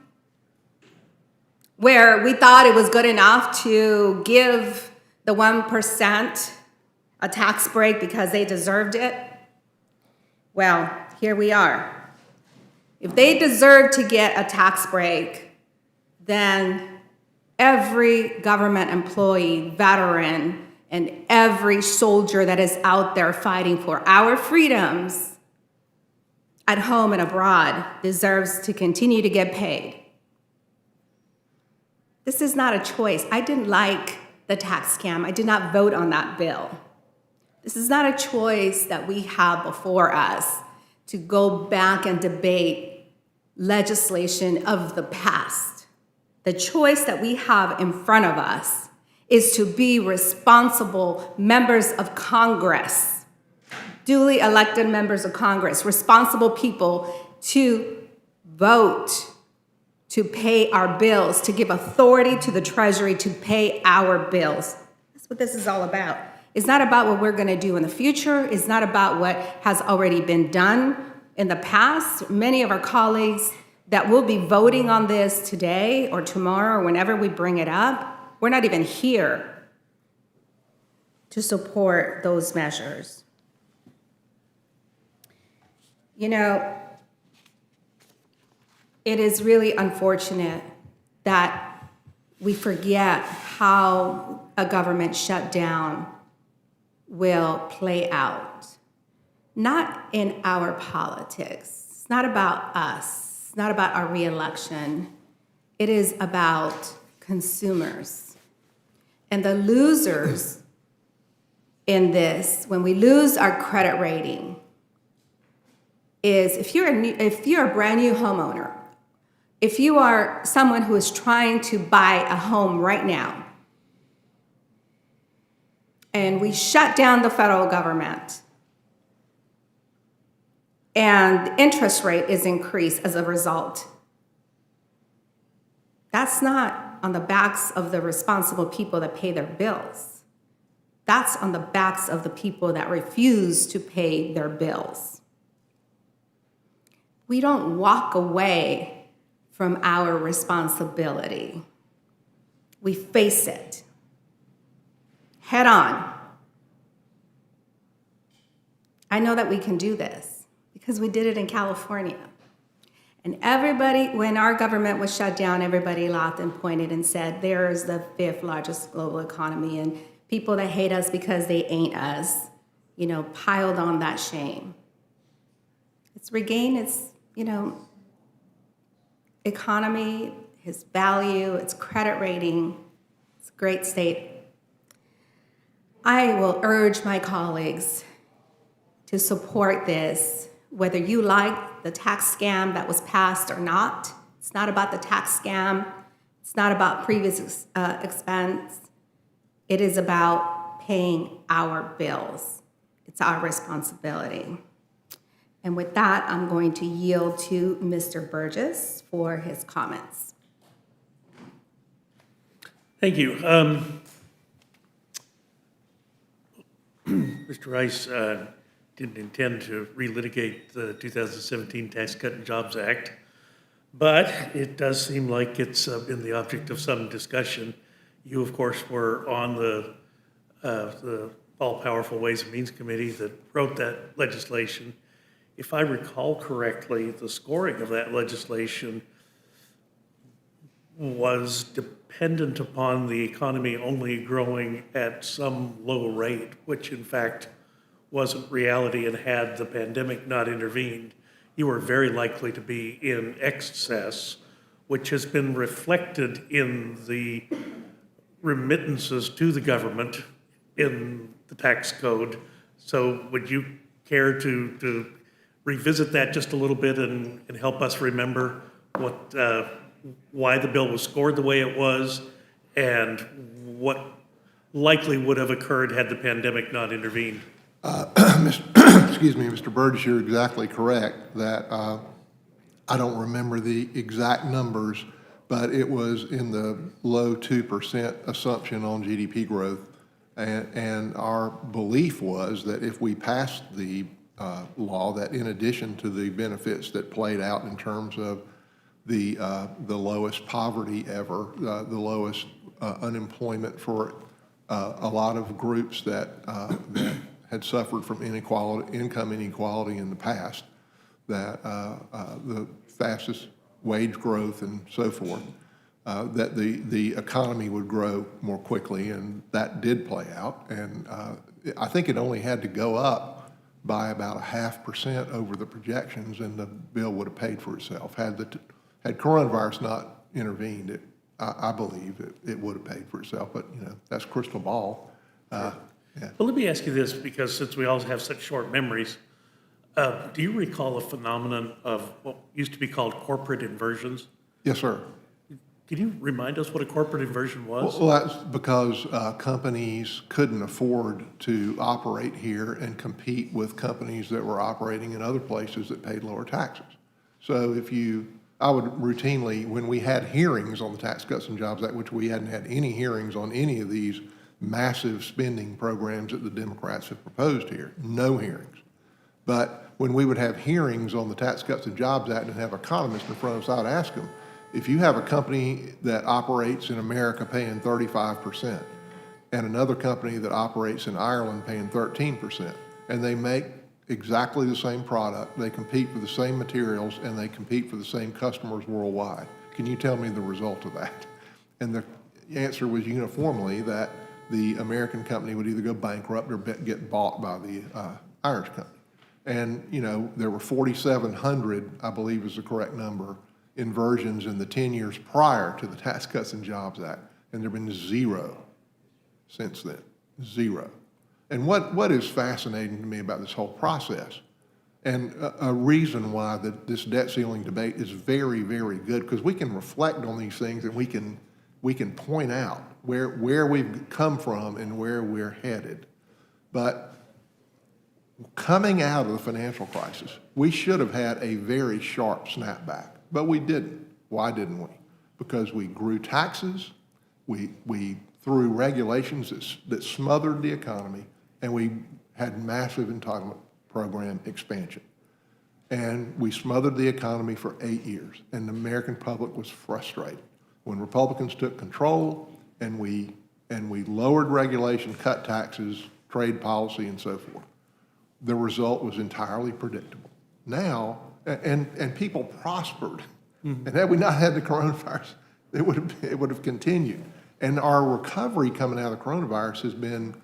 where we thought it was good enough to give the 1% a tax break because they deserved it? Well, here we are. If they deserve to get a tax break, then every government employee, veteran, and every soldier that is out there fighting for our freedoms at home and abroad deserves to continue to get paid. This is not a choice. I didn't like the tax scam. I did not vote on that bill. This is not a choice that we have before us to go back and debate legislation of the past. The choice that we have in front of us is to be responsible members of Congress, duly elected members of Congress, responsible people to vote, to pay our bills, to give authority to the Treasury to pay our bills. That's what this is all about. It's not about what we're going to do in the future. It's not about what has already been done in the past. Many of our colleagues that will be voting on this today or tomorrow or whenever we bring it up, we're not even here to support those measures. You know, it is really unfortunate that we forget how a government shutdown will play out. Not in our politics. It's not about us. It's not about our reelection. It is about consumers. And the losers in this, when we lose our credit rating, is if you're a brand new homeowner, if you are someone who is trying to buy a home right now, and we shut down the federal government, and the interest rate is increased as a result, that's not on the backs of the responsible people that pay their bills. That's on the backs of the people that refuse to pay their bills. We don't walk away from our responsibility. We face it head on. I know that we can do this because we did it in California. And everybody, when our government was shut down, everybody laughed and pointed and said, there's the 5th largest global economy, and people that hate us because they ain't us, piled on that shame. It's regained its, economy, its value, its credit rating. It's a great state. I will urge my colleagues to support this, whether you like the tax scam that was passed or not. It's not about the tax scam. It's not about previous expense. It is about paying our bills. It's our responsibility. And with that, I'm going to yield to Mr. Burgess for his comments. Thank you. Mr. Rice didn't intend to relitigate the 2017 Tax Cut and Jobs Act, but it does seem like it's been the object of some discussion. You, of course, were on the all-powerful Ways and Means Committee that wrote that legislation. If I recall correctly, the scoring of that legislation was dependent upon the economy only growing at some low rate, which in fact wasn't reality, and had the pandemic not intervened, you were very likely to be in excess, which has been reflected in the remittances to the government in the tax code. So would you care to revisit that just a little bit and help us remember why the bill was scored the way it was and what likely would have occurred had the pandemic not intervened? Excuse me, Mr. Burgess, you're exactly correct that I don't remember the exact numbers, but it was in the low 2% assumption on GDP growth And our belief was that if we passed the law, that in addition to the benefits that played out in terms of the lowest poverty ever, the lowest unemployment for a lot of groups that had suffered from income inequality in the past, that the fastest wage growth and so forth, that the economy would grow more quickly, and that did play out. And I think it only had to go up by about 0.5% over the projections, and the bill would have paid for itself. Had coronavirus not intervened, I believe it would have paid for itself. But that's crystal ball. Yeah. Well, let me ask you this, because since we all have such short memories, do you recall a phenomenon of what used to be called corporate inversions? Yes, sir. Can you remind us what a corporate inversion was? Well, that's because companies couldn't afford to operate here and compete with companies that were operating in other places that paid lower taxes. So I would routinely, when we had hearings on the Tax Cuts and Jobs Act, which we hadn't had any hearings on any of these massive spending programs that the Democrats have proposed here, no hearings. But when we would have hearings on the Tax Cuts and Jobs Act and have economists in front of us, I would ask them, if you have a company that operates in America paying 35% and another company that operates in Ireland paying 13%, and they make exactly the same product, they compete for the same materials, and they compete for the same customers worldwide, can you tell me the result of that? And the answer was uniformly that the American company would either go bankrupt or get bought by the Irish company. And, there were 4,700, I believe is the correct number, inversions in the 10 years prior to the Tax Cuts and Jobs Act, and there have been 0 since then, 0. And what is fascinating to me about this whole process, and a reason why this debt ceiling debate is very, very good, because we can reflect on these things and we can point out where we've come from and where we're headed. But coming out of the financial crisis, we should have had a very sharp snapback. But we didn't. Why didn't we? Because we grew taxes, we threw regulations that smothered the economy, and we had massive entitlement program expansion. And we smothered the economy for 8 years, and the American public was frustrated. When Republicans took control and we lowered regulation, cut taxes, trade policy, and so forth, the result was entirely predictable. Now, and people prospered. And had we not had the coronavirus, it would have continued. And our recovery coming out of the coronavirus has been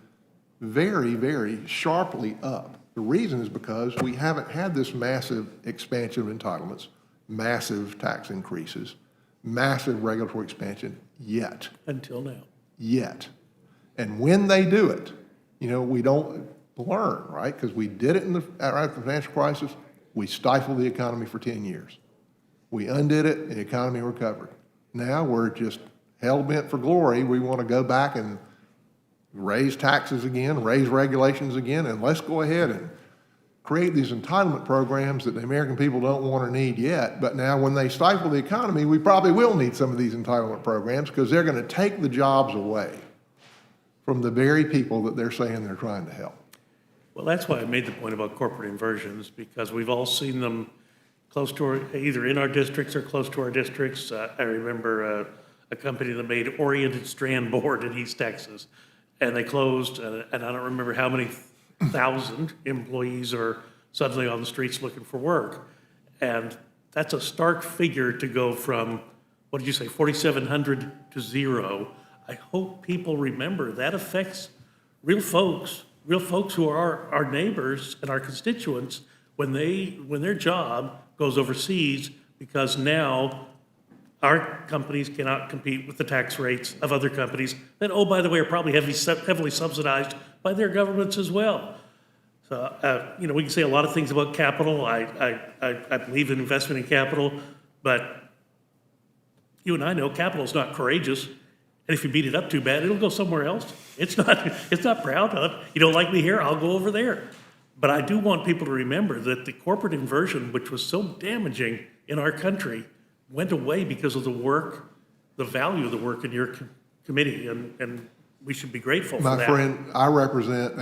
very, very sharply up. The reason is because we haven't had this massive expansion of entitlements, massive tax increases, massive regulatory expansion yet. Until now. Yet. And when they do it, we don't learn, right? Because we did it right after the financial crisis. We stifled the economy for 10 years. We undid it, and the economy recovered. Now we're just hell-bent for glory. We want to go back and raise taxes again, raise regulations again, and let's go ahead and create these entitlement programs that the American people don't want or need yet. But now when they stifle the economy, we probably will need some of these entitlement programs because they're going to take the jobs away from the very people that they're saying they're trying to help. Well, that's why I made the point about corporate inversions, because we've all seen them close to either in our districts or close to our districts. I remember a company that made oriented strand board in East Texas, and they closed, and I don't remember how many thousand employees are suddenly on the streets looking for work. And that's a stark figure to go from, what did you say, 4,700 to 0. I hope people remember that affects real folks who are our neighbors and our constituents when their job goes overseas, because now our companies cannot compete with the tax rates of other companies that, oh, by the way, are probably heavily subsidized by their governments as well. So, we can say a lot of things about capital. I believe in investment in capital, but you and I know capital is not courageous. And if you beat it up too bad, it'll go somewhere else. It's not proud of. You don't like me here, I'll go over there. But I do want people to remember that the corporate inversion, which was so damaging in our country, went away because of the work, the value of the work in your committee and we should be grateful for My that. friend, I represent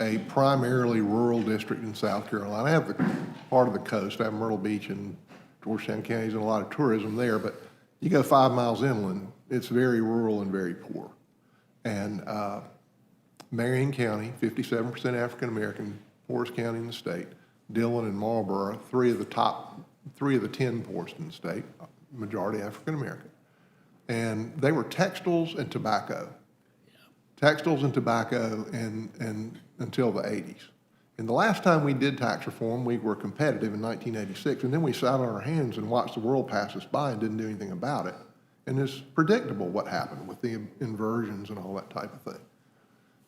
a primarily rural district in South Carolina. I have the part of the coast. I have Myrtle Beach and Georgetown counties and a lot of tourism there, but you go 5 miles inland, it's very rural and very poor. And Marion County, 57% African-American, poorest county in the state. Dillon and Marlboro, three of the 10 poorest in the state, majority African-American. And they were textiles and tobacco. Textiles and tobacco and until the 80s. And the last time we did tax reform, we were competitive in 1986, and then we sat on our hands and watched the world pass us by and didn't do anything about it. And it's predictable what happened with the inversions and all that type of thing.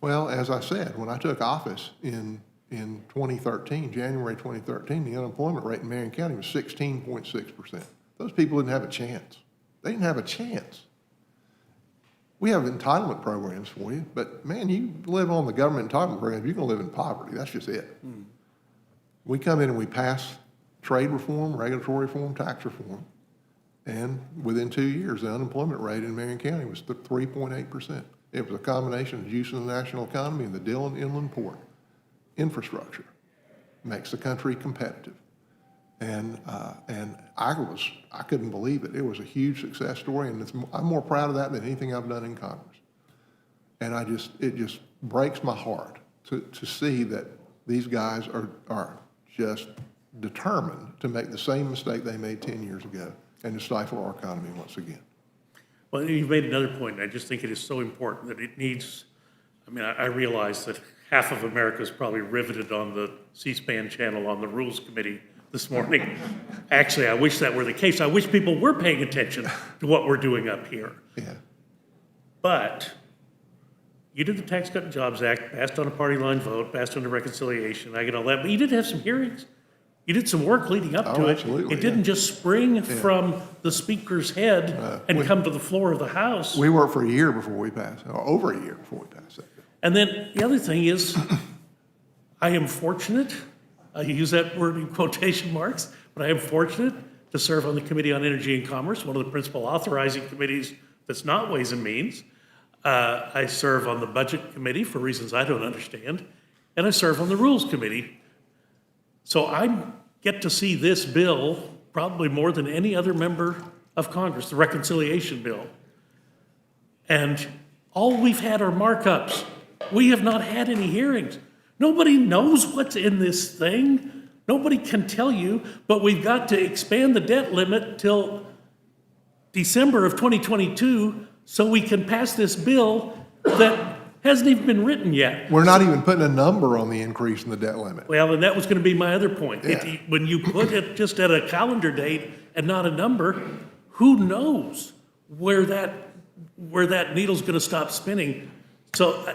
Well, as I said, when I took office in 2013, January 2013, the unemployment rate in Marion County was 16.6%. Those people didn't have a chance. They didn't have a chance. We have entitlement programs for you, but man, you live on the government entitlement programs, you're gonna live in poverty. That's just it. We come in and we pass trade reform, regulatory reform, tax reform, and within 2 years, the unemployment rate in Marion County was 3.8%. It was a combination of juicing the national economy and the Dillon Inland Port infrastructure. Makes the country competitive. And I couldn't believe it. It was a huge success story, and I'm more proud of that than anything I've done in Congress. And it just breaks my heart to see that these guys are just determined to make the same mistake they made 10 years ago and to stifle our economy once again. Well, you've made another point, and I just think it is so important that it needs, I realize that half of America is probably riveted on the C-SPAN channel on the Rules Committee this morning. Actually, I wish that were the case. I wish people were paying attention to what we're doing up here. Yeah. But you did the Tax Cut and Jobs Act, passed on a party line vote, passed on the reconciliation, I get all that, but you did have some hearings. You did some work leading up to Oh, it. absolutely, It didn't just spring from the speaker's head and come to the floor of the House. We worked for a year before we passed, or over a year before we passed that. And then the other thing is, I am fortunate, I use that word in quotation marks, but I am fortunate to serve on the Committee on Energy and Commerce, one of the principal authorizing committees that's not Ways and Means. I serve on the Budget Committee for reasons I don't understand, and I serve on the Rules Committee. So I get to see this bill probably more than any other member of Congress, the reconciliation bill. And all we've had are markups. We have not had any hearings. Nobody knows what's in this thing. Nobody can tell you, but we've got to expand the debt limit till December of 2022 so we can pass this bill that hasn't even been written yet. We're not even putting a number on the increase in the debt limit. Well, and that was going to be my other point. Yeah. When you put it just at a calendar date and not a number, who knows where that needle's going to stop spinning? So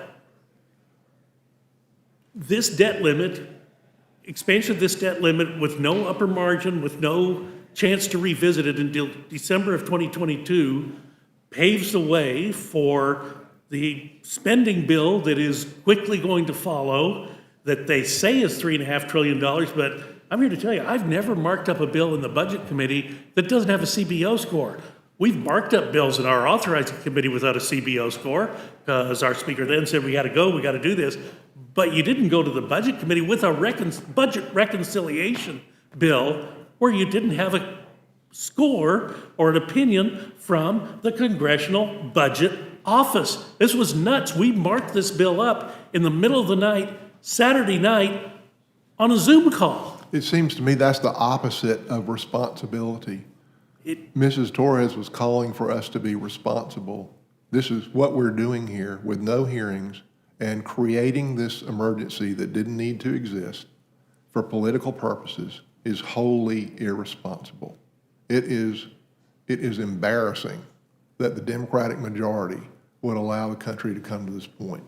this debt limit, expansion of this debt limit with no upper margin, with no chance to revisit it until December of 2022, paves the way for the spending bill that is quickly going to follow, that they say is $3.5 trillion, but I'm here to tell you, I've never marked up a bill in the Budget Committee that doesn't have a CBO score. We've marked up bills in our authorizing committee without a CBO score, because our speaker then said, we got to do this. But you didn't go to the Budget Committee with a budget reconciliation bill where you didn't have a score or an opinion from the Congressional Budget Office. This was nuts. We marked this bill up in the middle of the night, Saturday night, on a Zoom call. It seems to me that's the opposite of responsibility. Mrs. Torres was calling for us to be responsible. This is what we're doing here with no hearings and creating this emergency that didn't need to exist for political purposes is wholly irresponsible. It is embarrassing that the Democratic majority would allow the country to come to this point.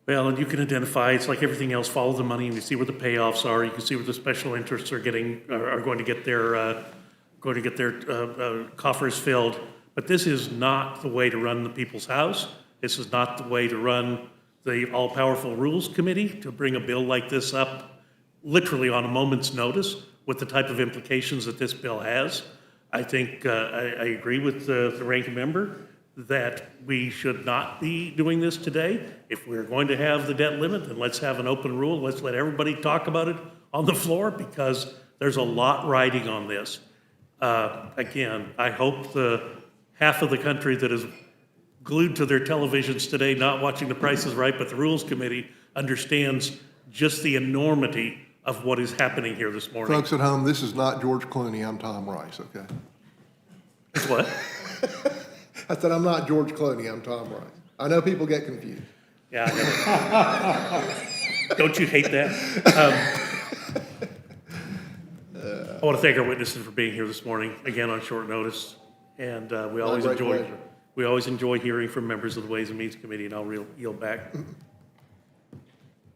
Well, and you can identify, it's like everything else, follow the money and you see where the payoffs are. You can see where the special interests are going to get their coffers filled. But this is not the way to run the People's House. This is not the way to run the all-powerful Rules Committee, to bring a bill like this up literally on a moment's notice with the type of implications that this bill has. I think I agree with the ranking member that we should not be doing this today. If we're going to have the debt limit, then let's have an open rule. Let's let everybody talk about it on the floor because there's a lot riding on this. Again, I hope the half of the country that is glued to their televisions today, not watching The Price is Right, but the Rules Committee understands just the enormity of what is happening here this morning. Folks at home, this is not George Clooney, I'm Tom Rice, okay? What? I said, I'm not George Clooney, I'm Tom Rice. I know people get confused. Yeah, I know. Don't you hate that? I want to thank our witnesses for being here this morning, again on short notice. And we always great enjoy, pleasure. we always enjoy hearing from members of the Ways and Means Committee, and I'll yield back.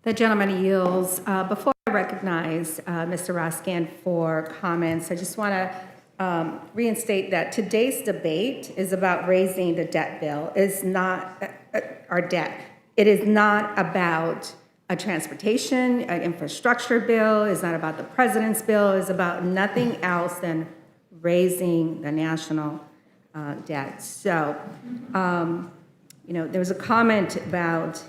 The gentleman yields. Before I recognize Mr. Raskin for comments, I just want to reinstate that today's debate is about raising the debt bill. It's not our debt. It is not about a transportation, an infrastructure bill. It's not about the president's bill. It's about nothing else than raising the national debt. So, there was a comment about,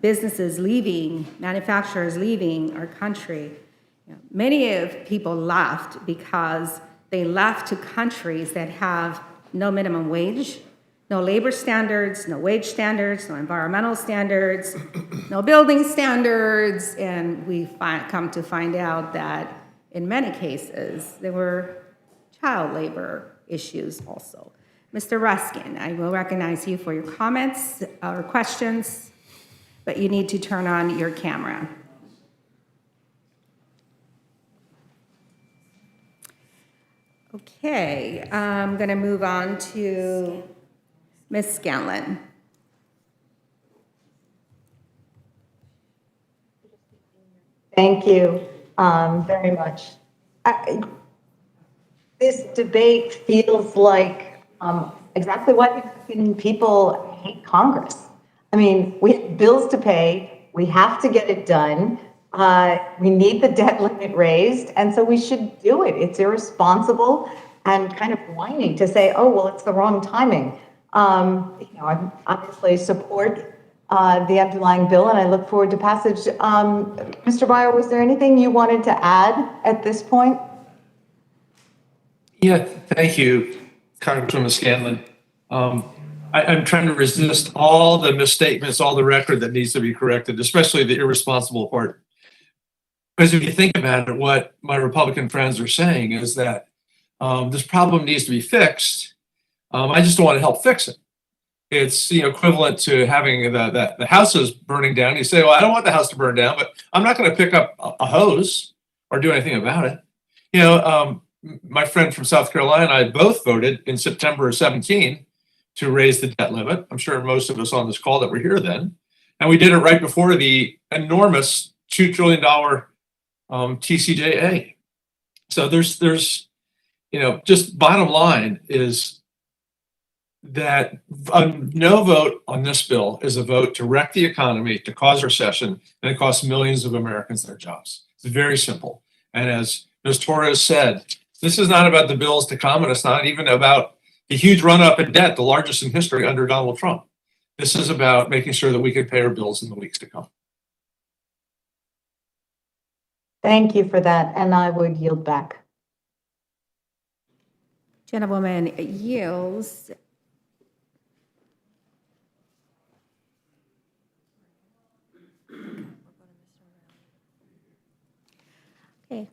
businesses leaving, manufacturers leaving our country. Many of people left because they left to countries that have no minimum wage, no labor standards, no wage standards, no environmental standards, no building standards, and we come to find out that in many cases there were child labor issues also. Mr. Ruskin, I will recognize you for your comments or questions, but you need to turn on your camera. Okay, I'm going to move on to Ms. Scanlon. Thank you very much. This debate feels like exactly why the American people hate Congress. I mean, we have bills to pay. We have to get it done. We need the debt limit raised, and so we should do it. It's irresponsible and kind of whining to say, oh, well, it's the wrong timing. I obviously support the underlying bill, and I look forward to passage. Mr. Byer, was there anything you wanted to add at this point? Yeah, thank you, Congresswoman Scanlon. I'm trying to resist all the misstatements, all the record that needs to be corrected, especially the irresponsible part. Because if you think about it, what my Republican friends are saying is that this problem needs to be fixed. I just don't want to help fix it. It's equivalent to having the house is burning down. You say, well, I don't want the house to burn down, but I'm not going to pick up a hose or do anything about it. My friend from South Carolina and I both voted in September of 17 to raise the debt limit. I'm sure most of us on this call that were here then. And we did it right before the enormous $2 trillion TCJA. So there's just bottom line is that a no vote on this bill is a vote to wreck the economy, to cause recession, and it costs millions of Americans their jobs. It's very simple. And as Ms. Torres said, this is not about the bills to come, and it's not even about the huge run-up in debt, the largest in history under Donald Trump. This is about making sure that we can pay our bills in the weeks to come. Thank you for that, and I would yield back. Gentlewoman yields. Okay.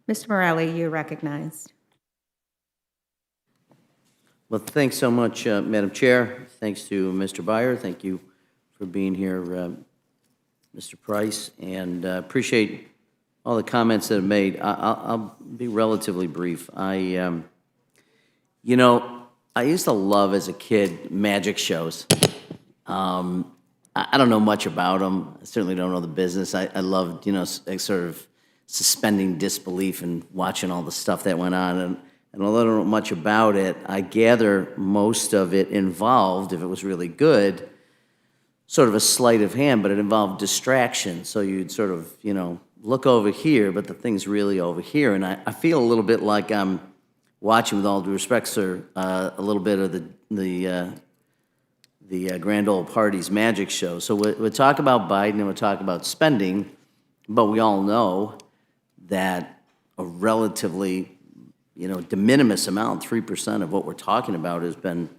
Mr. Morelli, you're recognized. Well, thanks so much, Madam Chair. Thanks to Mr. Byer. Thank you for being here, Mr. Price, and appreciate all the comments that have made. I'll be relatively brief. I used to love as a kid magic shows. I don't know much about them. I certainly don't know the business. I loved, sort of suspending disbelief and watching all the stuff that went on. And although I don't know much about it, I gather most of it involved, if it was really good, sort of a sleight of hand, but it involved distraction. So you'd sort of, look over here, but the thing's really over here. And I feel a little bit like I'm watching, with all due respect, sir, a little bit of the grand old party's magic show. So we'll talk about Biden and we'll talk about spending, but we all know that a relatively, de minimis amount, 3% of what we're talking about has been,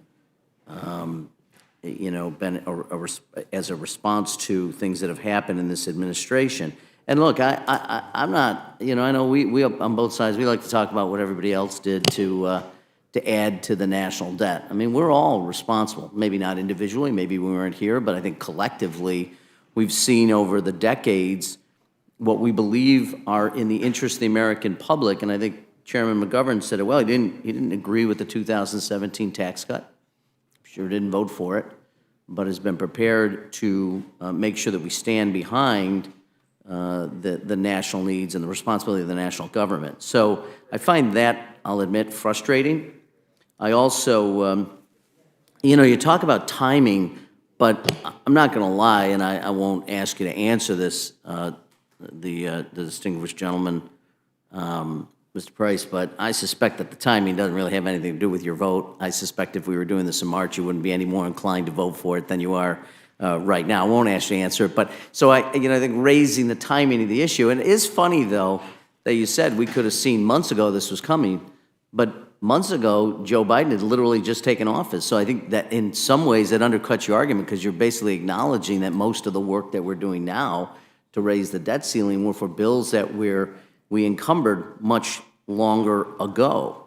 as a response to things that have happened in this administration. And look, I'm not, I know we on both sides, we like to talk about what everybody else did to add to the national debt. I mean, we're all responsible, maybe not individually, maybe we weren't here, but I think collectively, we've seen over the decades what we believe are in the interest of the American public. And I think Chairman McGovern said it well. He didn't agree with the 2017 tax cut. Sure didn't vote for it, but has been prepared to make sure that we stand behind the national needs and the responsibility of the national government. So I find that, I'll admit, frustrating. I also, you talk about timing, but I'm not going to lie, and I won't ask you to answer this, the distinguished gentleman, Mr. Price, but I suspect that the timing doesn't really have anything to do with your vote. I suspect if we were doing this in March, you wouldn't be any more inclined to vote for it than you are right now. I won't ask you to answer it, but so I think raising the timing of the issue, and it is funny though that you said we could have seen months ago this was coming, but months ago Joe Biden had literally just taken office. So I think that in some ways that undercuts your argument because you're basically acknowledging that most of the work that we're doing now to raise the debt ceiling were for bills that we encumbered much longer ago.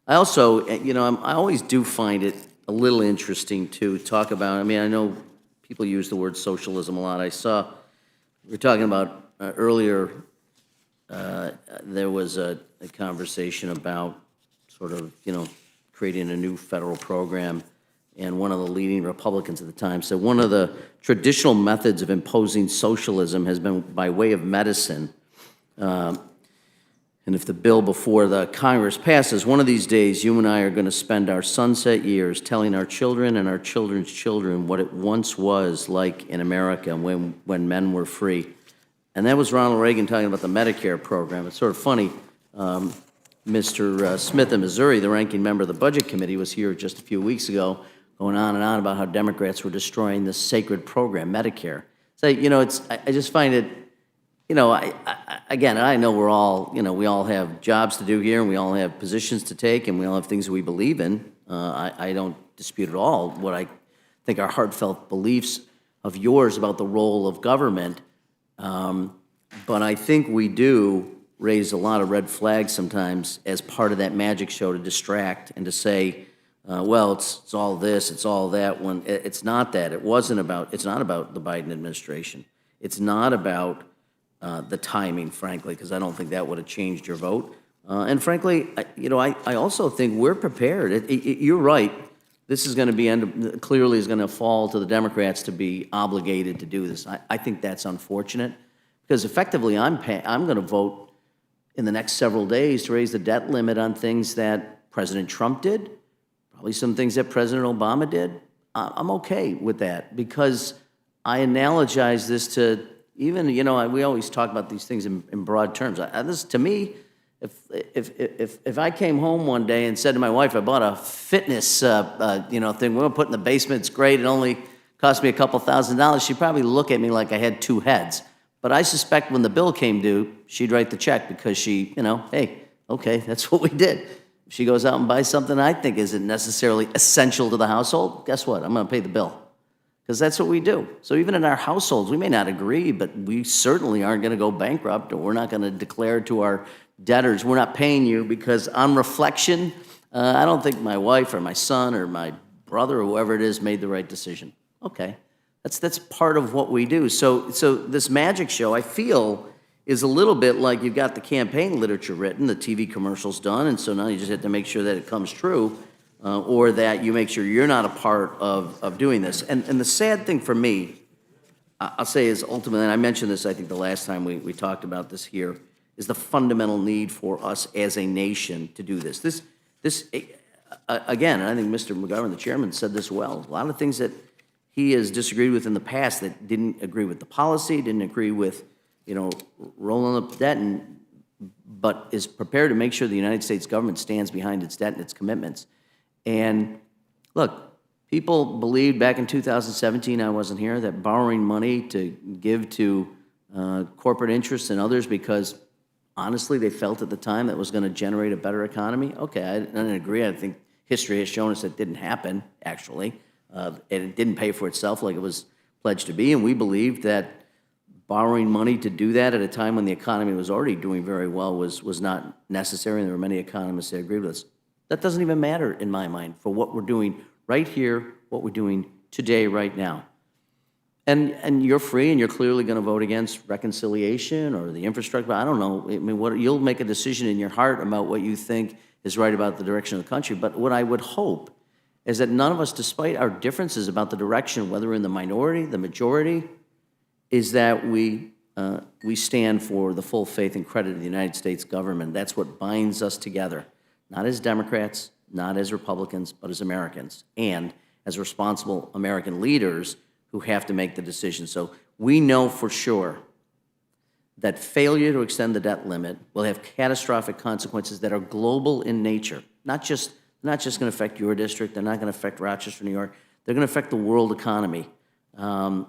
I also, I always do find it a little interesting to talk about. I mean, I know people use the word socialism a lot. We were talking about earlier, there was a conversation about sort of, creating a new federal program, and one of the leading Republicans at the time said one of the traditional methods of imposing socialism has been by way of medicine. And if the bill before the Congress passes, one of these days you and I are going to spend our sunset years telling our children and our children's children what it once was like in America when men were free. And that was Ronald Reagan talking about the Medicare program. It's sort of funny. Mr. Smith in Missouri, the ranking member of the Budget Committee, was here just a few weeks ago going on and on about how Democrats were destroying this sacred program, Medicare. So, I just find it, again, I know we're all, we all have jobs to do here, and we all have positions to take, and we all have things that we believe in. I don't dispute at all what I think are heartfelt beliefs of yours about the role of government. But I think we do raise a lot of red flags sometimes as part of that magic show to distract and to say, well, it's all this, it's all that, when it's not that. It's not about the Biden administration. It's not about the timing, frankly, because I don't think that would have changed your vote. And frankly, I also think we're prepared. You're right. This is going to be clearly is going to fall to the Democrats to be obligated to do this. I think that's unfortunate because effectively I'm going to vote in the next several days to raise the debt limit on things that President Trump did, probably some things that President Obama did. I'm okay with that because I analogize this to even, we always talk about these things in broad terms. This, to me, if I came home one day and said to my wife, I bought a fitness, thing, we're gonna put in the basement, it's great, it only cost me a couple $1,000s, she'd probably look at me like I had two heads. But I suspect when the bill came due, she'd write the check because she, hey, okay, that's what we did. If she goes out and buys something I think isn't necessarily essential to the household, guess what? I'm gonna pay the bill. Because that's what we do. So even in our households, we may not agree, but we certainly aren't going to go bankrupt, or we're not going to declare to our debtors, we're not paying you, because on reflection, I don't think my wife or my son or my brother or whoever it is made the right decision. Okay, that's part of what we do. So this magic show, I feel, is a little bit like you've got the campaign literature written, the TV commercials done, and so now you just have to make sure that it comes true. Or that you make sure you're not a part of doing this. And the sad thing for me, I'll say is ultimately, and I mentioned this I think the last time we talked about this here, is the fundamental need for us as a nation to do this. This again, and I think Mr. McGovern, the chairman, said this well, a lot of things that he has disagreed with in the past that didn't agree with the policy, didn't agree with, rolling up debt, but is prepared to make sure the United States government stands behind its debt and its commitments. And look, people believed back in 2017, I wasn't here, that borrowing money to give to corporate interests and others because honestly they felt at the time that was going to generate a better economy. Okay, I don't agree. I think history has shown us that didn't happen, actually. And it didn't pay for itself like it was pledged to be. And we believed that borrowing money to do that at a time when the economy was already doing very well was not necessary, and there were many economists that agreed with us. That doesn't even matter in my mind for what we're doing right here, what we're doing today, right now. And you're free, and you're clearly going to vote against reconciliation or the infrastructure. I don't know. I mean, you'll make a decision in your heart about what you think is right about the direction of the country. But what I would hope is that none of us, despite our differences about the direction, whether we're in the minority, the majority, is that we stand for the full faith and credit of the United States government. That's what binds us together, not as Democrats, not as Republicans, but as Americans, and as responsible American leaders who have to make the decision. So we know for sure that failure to extend the debt limit will have catastrophic consequences that are global in nature, not just going to affect your district, they're not going to affect Rochester, New York, they're going to affect the world economy. And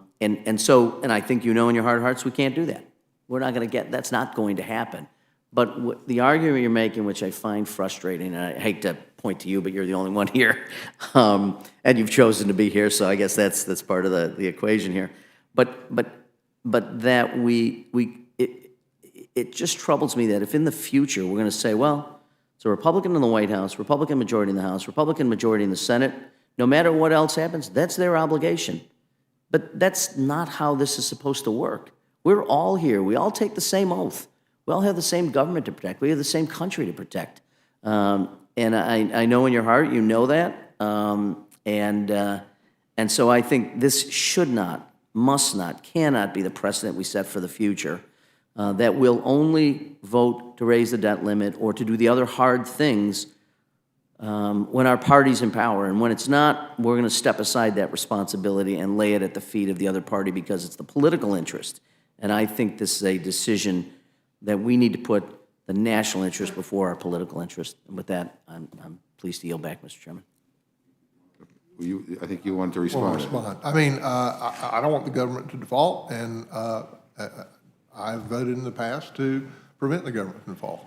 I think you know in your heart of hearts we can't do that. We're not going to that's not going to happen. But the argument you're making, which I find frustrating, and I hate to point to you, but you're the only one here, and you've chosen to be here, so I guess that's part of the equation here. But that it just troubles me that if in the future we're going to say, well, it's a Republican in the White House, Republican majority in the House, Republican majority in the Senate, no matter what else happens, that's their obligation. But that's not how this is supposed to work. We're all here. We all take the same oath. We all have the same government to protect. We have the same country to protect. And I know in your heart you know that. And so I think this should not, must not, cannot be the precedent we set for the future, that we'll only vote to raise the debt limit or to do the other hard things when our party's in power. And when it's not, we're going to step aside that responsibility and lay it at the feet of the other party because it's the political interest. And I think this is a decision that we need to put the national interest before our political interest. And with that, I'm pleased to yield back, Mr. Chairman. I think you wanted to respond. I mean, I don't want the government to default, and I've voted in the past to prevent the government from default.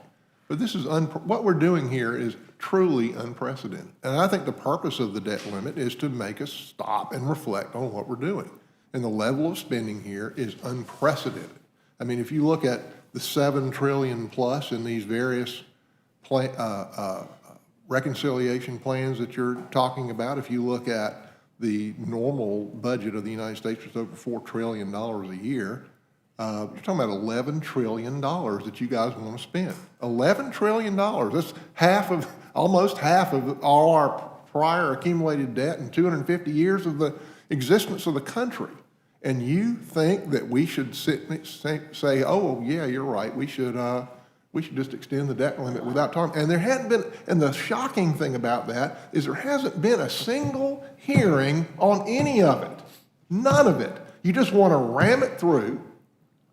But this is what we're doing here is truly unprecedented. And I think the purpose of the debt limit is to make us stop and reflect on what we're doing. And the level of spending here is unprecedented. I mean, if you look at the $7 trillion plus in these various reconciliation plans that you're talking about, if you look at the normal budget of the United States, which is over $4 trillion a year, you're talking about $11 trillion that you guys want to spend. $11 trillion. That's almost half of all our prior accumulated debt in 250 years of the existence of the country. And you think that we should say, oh, yeah, you're right, we should just extend the debt limit without talking. And there hadn't been, and the shocking thing about that is there hasn't been a single hearing on any of it. None of it. You just want to ram it through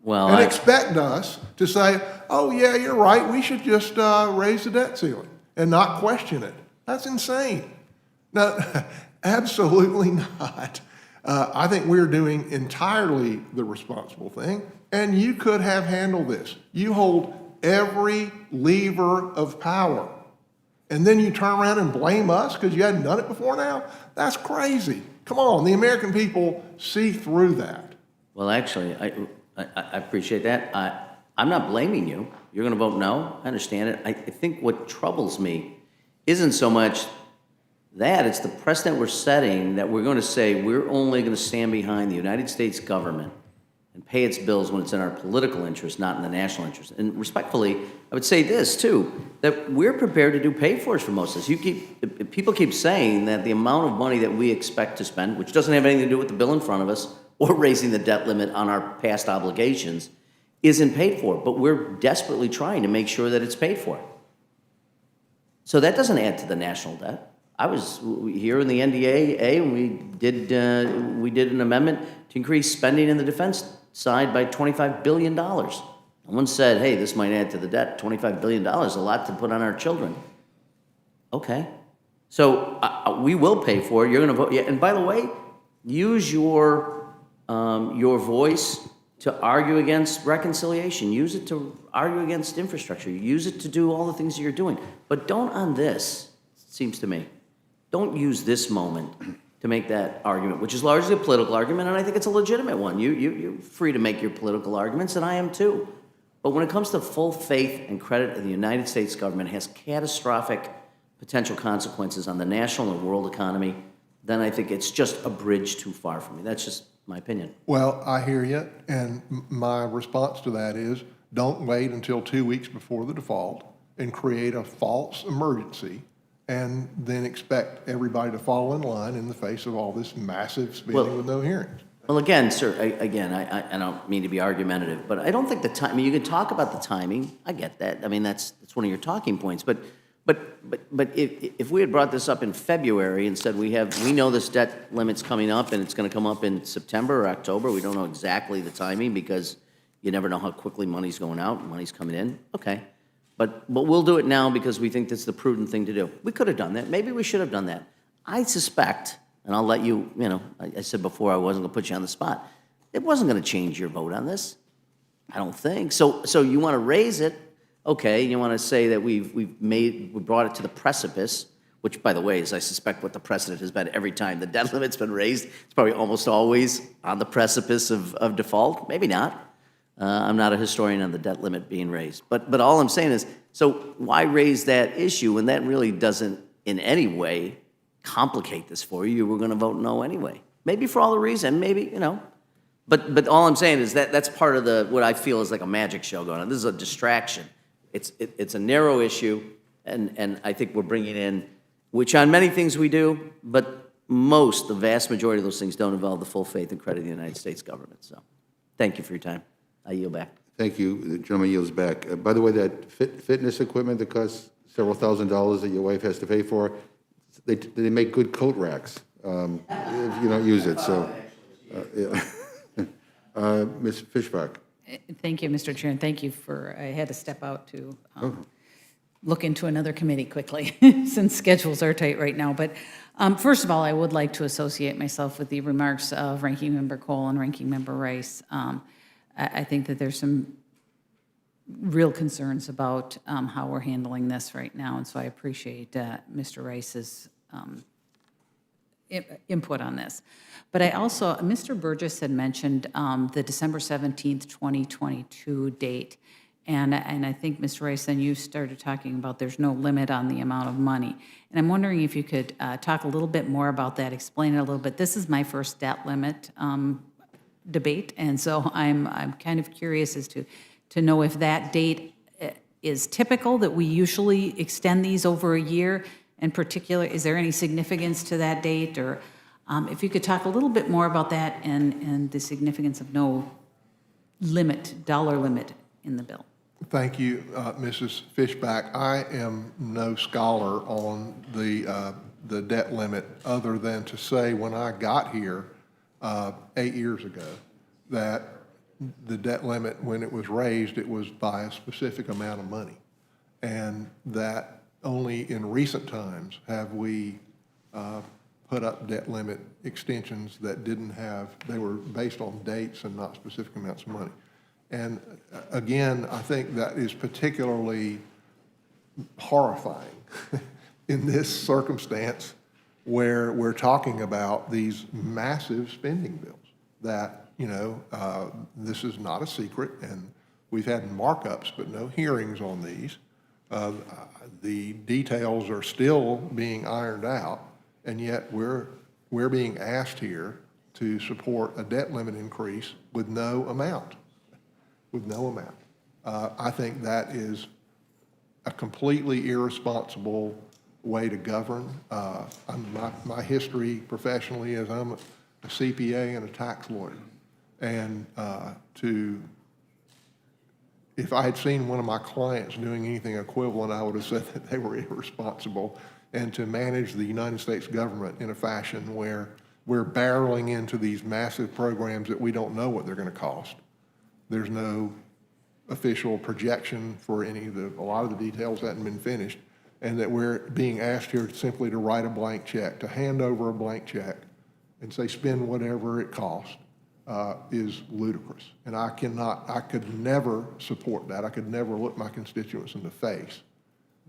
and expect us to say, oh, yeah, you're right, we should just raise the debt ceiling and not question it. That's insane. No, absolutely not. I think we're doing entirely the responsible thing, and you could have handled this. You hold every lever of power, and then you turn around and blame us because you hadn't done it before now? That's crazy. Come on, the American people see through that. Well, actually, I appreciate that. I'm not blaming you. You're going to vote no. I understand it. I think what troubles me isn't so much that, it's the precedent we're setting that we're going to say we're only going to stand behind the United States government and pay its bills when it's in our political interest, not in the national interest. And respectfully, I would say this too, that we're prepared to do pay-fors for most of this. People keep saying that the amount of money that we expect to spend, which doesn't have anything to do with the bill in front of us or raising the debt limit on our past obligations, isn't paid for. But we're desperately trying to make sure that it's paid for. So that doesn't add to the national debt. I was here in the NDAA, and we did an amendment to increase spending in the defense side by $25 billion. Now Someone said, hey, this might add to the debt, $25 billion, a lot to put on our children. Okay. So we will pay for it. You're going to vote. Yeah. And by the way, use your voice to argue against reconciliation. Use it to argue against infrastructure. Use it to do all the things that you're doing. But don't on this, it seems to me. Don't use this moment to make that argument, which is largely a political argument, and I think it's a legitimate one. You're free to make your political arguments, and I am too. But when it comes to full faith and credit of the United States government, it has catastrophic potential consequences on the national and world economy, then I think it's just a bridge too far for me. That's just my opinion. Well, I hear you, and my response to that is, don't wait until 2 weeks before the default and create a false emergency and then expect everybody to fall in line in the face of all this massive spending with no hearings. Well, again, sir, I don't mean to be argumentative, but I don't think the time, I mean, you can talk about the timing, I get that. I mean, that's one of your talking points, but if we had brought this up in February and said we know this debt limit's coming up and it's gonna come up in September or October, we don't know exactly the timing because you never know how quickly money's going out, money's coming in, okay. But we'll do it now because we think that's the prudent thing to do. We could have done that, maybe we should have done that. I suspect, and I'll let you, I said before I wasn't gonna put you on the spot, it wasn't gonna change your vote on this. I don't think. So you wanna raise it, okay, you want to say that we brought it to the precipice, which, by the way, is I suspect what the precedent has been every time the debt limit's been raised. It's probably almost always on the precipice of default. Maybe not. I'm not a historian on the debt limit being raised. But all I'm saying is, so why raise that issue when that really doesn't in any way complicate this for you? You were going to vote no anyway. Maybe for all the reason, maybe, But all I'm saying is that's part of what I feel is like a magic show going on. This is a distraction. It's a narrow issue, and I think we're bringing in, which on many things we do, but the vast majority of those things don't involve the full faith and credit of the United States government. So thank you for your time. I yield back. Thank you. The gentleman yields back. By the way, that fitness equipment that costs several $1,000s that your wife has to pay for, they make good coat racks if you don't use it. So, Ms. Fishbach. Thank you, Mr. Chair, and thank you I had to step out to look into another committee quickly, since schedules are tight right now. But first of all, I would like to associate myself with the remarks of Ranking Member Cole and Ranking Member Rice. I think that there's some real concerns about how we're handling this right now, and so I appreciate Mr. Rice's input on this. But I also, Mr. Burgess had mentioned the December 17th, 2022 date. And I think, Mr. Rice, then you started talking about there's no limit on the amount of money. And I'm wondering if you could talk a little bit more about that, explain it a little bit. This is my first debt limit debate, and so I'm kind of curious as to know if that date is typical, that we usually extend these over a year. In particular, is there any significance to that date? Or if you could talk a little bit more about that and the significance of no dollar limit in the bill. Thank you, Mrs. Fishback. I am no scholar on the debt limit other than to say when I got here 8 years ago that the debt limit, when it was raised, it was by a specific amount of money. And that only in recent times have we put up debt limit extensions that they were based on dates and not specific amounts of money. And again, I think that is particularly horrifying in this circumstance where we're talking about these massive spending bills that, this is not a secret, and we've had markups but no hearings on these. The details are still being ironed out, and yet we're being asked here to support a debt limit increase with no amount. I think that is a completely irresponsible way to govern. My history professionally is I'm a CPA and a tax lawyer, and if I had seen one of my clients doing anything equivalent, I would have said that they were irresponsible. And to manage the United States government in a fashion where we're barreling into these massive programs that we don't know what they're going to cost. There's no official projection for a lot of the details hadn't been finished, and that we're being asked here simply to write a blank check, to hand over a blank check and say spend whatever it costs, is ludicrous. And I could never support that. I could never look my constituents in the face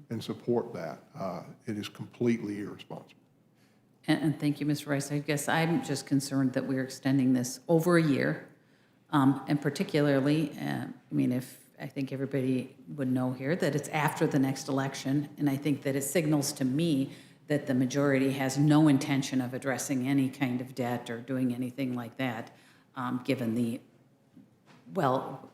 and support that. It is completely irresponsible. And thank you, Ms. Rice. I guess I'm just concerned that we're extending this over a year. And particularly, I think everybody would know here that it's after the next election. And I think that it signals to me that the majority has no intention of addressing any kind of debt or doing anything like that, given the,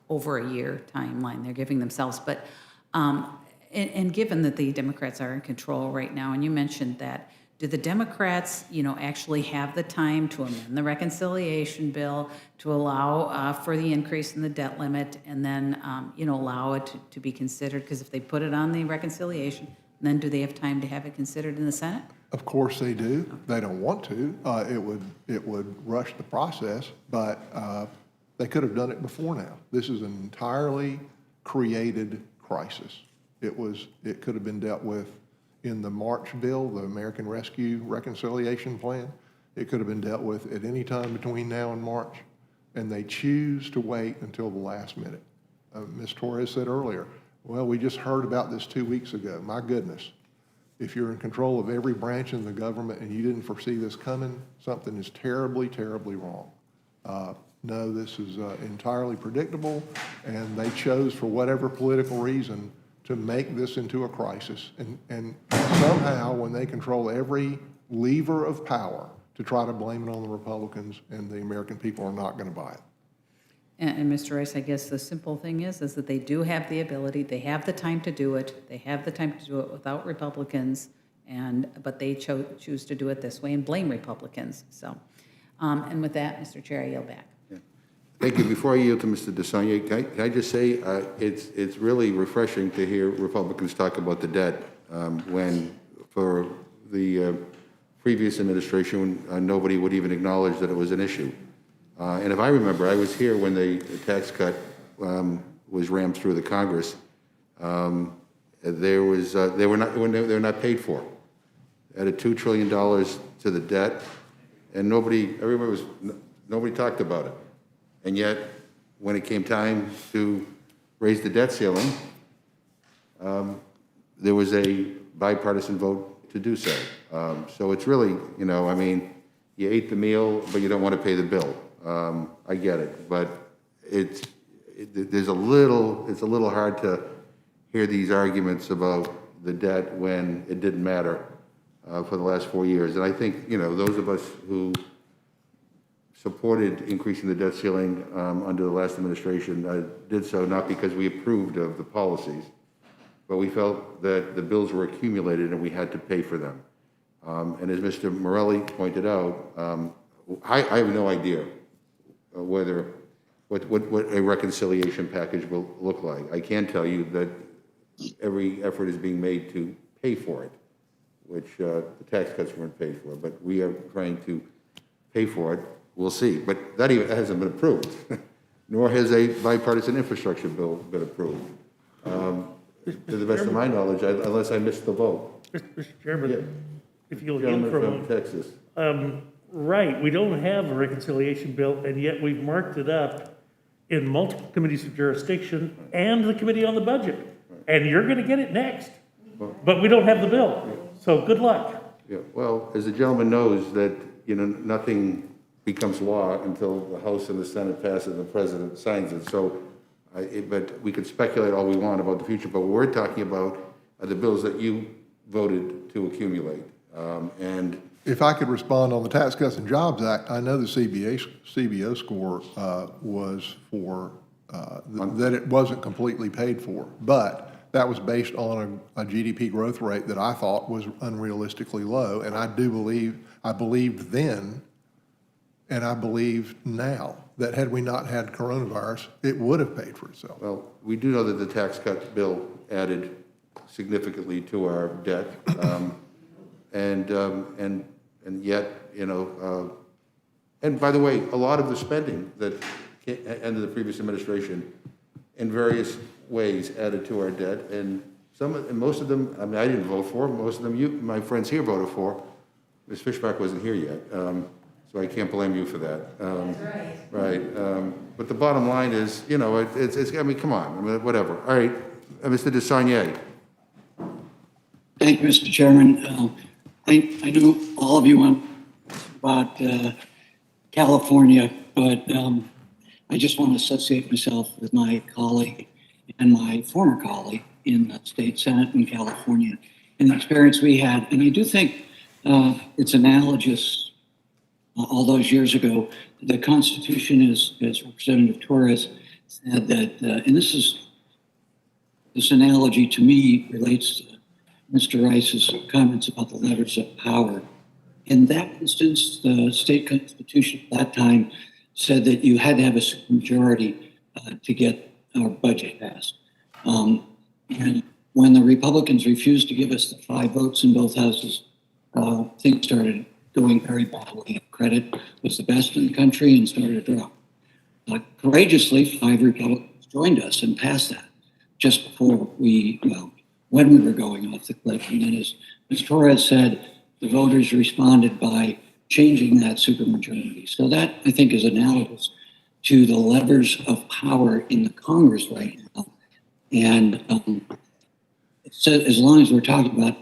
over a year timeline they're giving themselves. But, and given that the Democrats are in control right now, and you mentioned that, do the Democrats, actually have the time to amend the reconciliation bill to allow for the increase in the debt limit and then, allow it to be considered? Because if they put it on the reconciliation, then do they have time to have it considered in the Senate? Of course they do. They don't want to. It would rush the process, but they could have done it before now. This is an entirely created crisis. It could have been dealt with in the March bill, the American Rescue Reconciliation Plan. It could have been dealt with at any time between now and March, and they choose to wait until the last minute. Ms. Torres said earlier, well, we just heard about this 2 weeks ago. My goodness, if you're in control of every branch in the government and you didn't foresee this coming, something is terribly, terribly wrong. No, this is entirely predictable, and they chose, for whatever political reason, to make this into a crisis. And somehow, when they control every lever of power, to try to blame it on the Republicans, and the American people are not going to buy it. And Mr. Rice, I guess the simple thing is that they do have the ability, they have the time to do it, they have the time to do it without Republicans, but they choose to do it this way and blame Republicans. So, and with that, Mr. Chair, I yield back. Thank you. Before I yield to Mr. DeSagne, can I just say it's really refreshing to hear Republicans talk about the debt when for the previous administration nobody would even acknowledge that it was an issue. And if I remember, I was here when the tax cut was rammed through the Congress. They were not paid for. Added $2 trillion to the debt, and nobody talked about it. And yet, when it came time to raise the debt ceiling, there was a bipartisan vote to do so. So it's really, you ate the meal, but you don't want to pay the bill. I get it, but it's a little hard to hear these arguments about the debt when it didn't matter for the last 4 years. And I think, those of us who supported increasing the debt ceiling under the last administration did so not because we approved of the policies, but we felt that the bills were accumulated and we had to pay for them. And as Mr. Morelli pointed out, I have no idea what a reconciliation package will look like. I can tell you that every effort is being made to pay for it, which the tax cuts weren't paid for, but we are trying to pay for it. We'll see, but that even hasn't been approved, nor has a bipartisan infrastructure bill been approved. To the best of my knowledge, unless I missed the vote. Mr. Chairman, Yeah. if you'll Gentleman yield for a from moment. Texas. Right, we don't have a reconciliation bill, and yet we've marked it up in multiple committees of jurisdiction and the Committee on the Budget. And you're going to get it next, but we don't have the bill. So good luck. Yeah, well, as the gentleman knows that, nothing becomes law until the House and the Senate pass it and the President signs it. So, but we could speculate all we want about the future, but what we're talking about are the bills that you voted to accumulate. And If I could respond on the Tax Cuts and Jobs Act, I know the CBO score was for, that it wasn't completely paid for, but that was based on a GDP growth rate that I thought was unrealistically low, and I believed then, and I believe now, that had we not had coronavirus, it would have paid for itself. well, we do know that the tax cut bill added significantly to our debt. And yet, and by the way, a lot of the spending that under the previous administration in various ways added to our debt, and most of them, I mean, I didn't vote for, most of them, my friends here voted for. Ms. Fishback wasn't here yet, so I can't blame you for that. That's right. Right, but the bottom line is, you know, I mean, come on, I mean, whatever. All right, Mr. Desagne. Thank you, Mr. Chairman. I know all of you want about California, but I just want to associate myself with my colleague and my former colleague in the state Senate in California and the experience we had. And I do think it's analogous all those years ago. The Constitution, as Representative Torres said, that, and this analogy to me relates to Mr. Rice's comments about the levers of power. In that instance, the state constitution at that time said that you had to have a supermajority to get our budget passed. And when the Republicans refused to give us the 5 votes in both houses, things started going very badly. Credit was the best in the country and started to drop. Courageously, 5 Republicans joined us and passed that just before when we were going off the cliff. And then, as Ms. Torres said, the voters responded by changing that supermajority. So that, I think, is analogous to the levers of power in the Congress right now. And so as long as we're talking about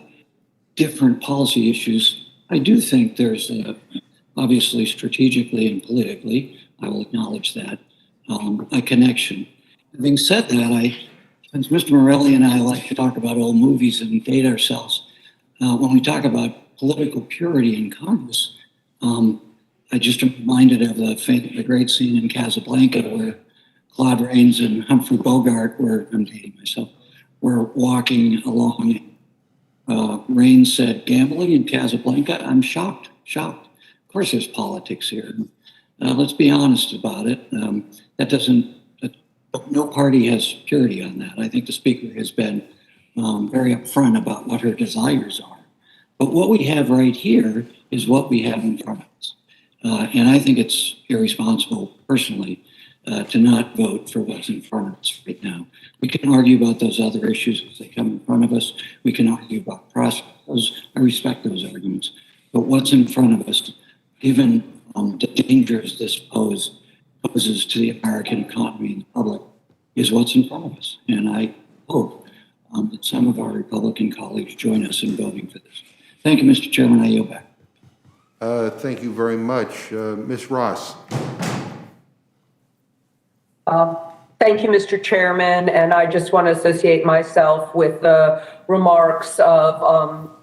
different policy issues, I do think there's obviously strategically and politically, I will acknowledge that, a connection. Having said that, since Mr. Morelli and I like to talk about old movies and date ourselves, when we talk about political purity in Congress, I just am reminded of the great scene in Casablanca where Claude Rains and Humphrey Bogart I'm dating myself, were walking along. Rains said, "Gambling in Casablanca? I'm shocked. Of course there's politics here. Let's be honest about it. No party has purity on that. I think the speaker has been very upfront about what her desires are. But what we have right here is what we have in front of us. And I think it's irresponsible, personally, to not vote for what's in front of us right now. We can argue about those other issues as they come in front of us. We can argue about process. I respect those arguments. But what's in front of us, given the dangers this poses to the American economy and the public, is what's in front of us. And I hope that some of our Republican colleagues join us in voting for this. Thank you, Mr. Chairman. I yield back. Thank you very much. Ms. Ross. Thank you, Mr. Chairman, and I just want to associate myself with the remarks of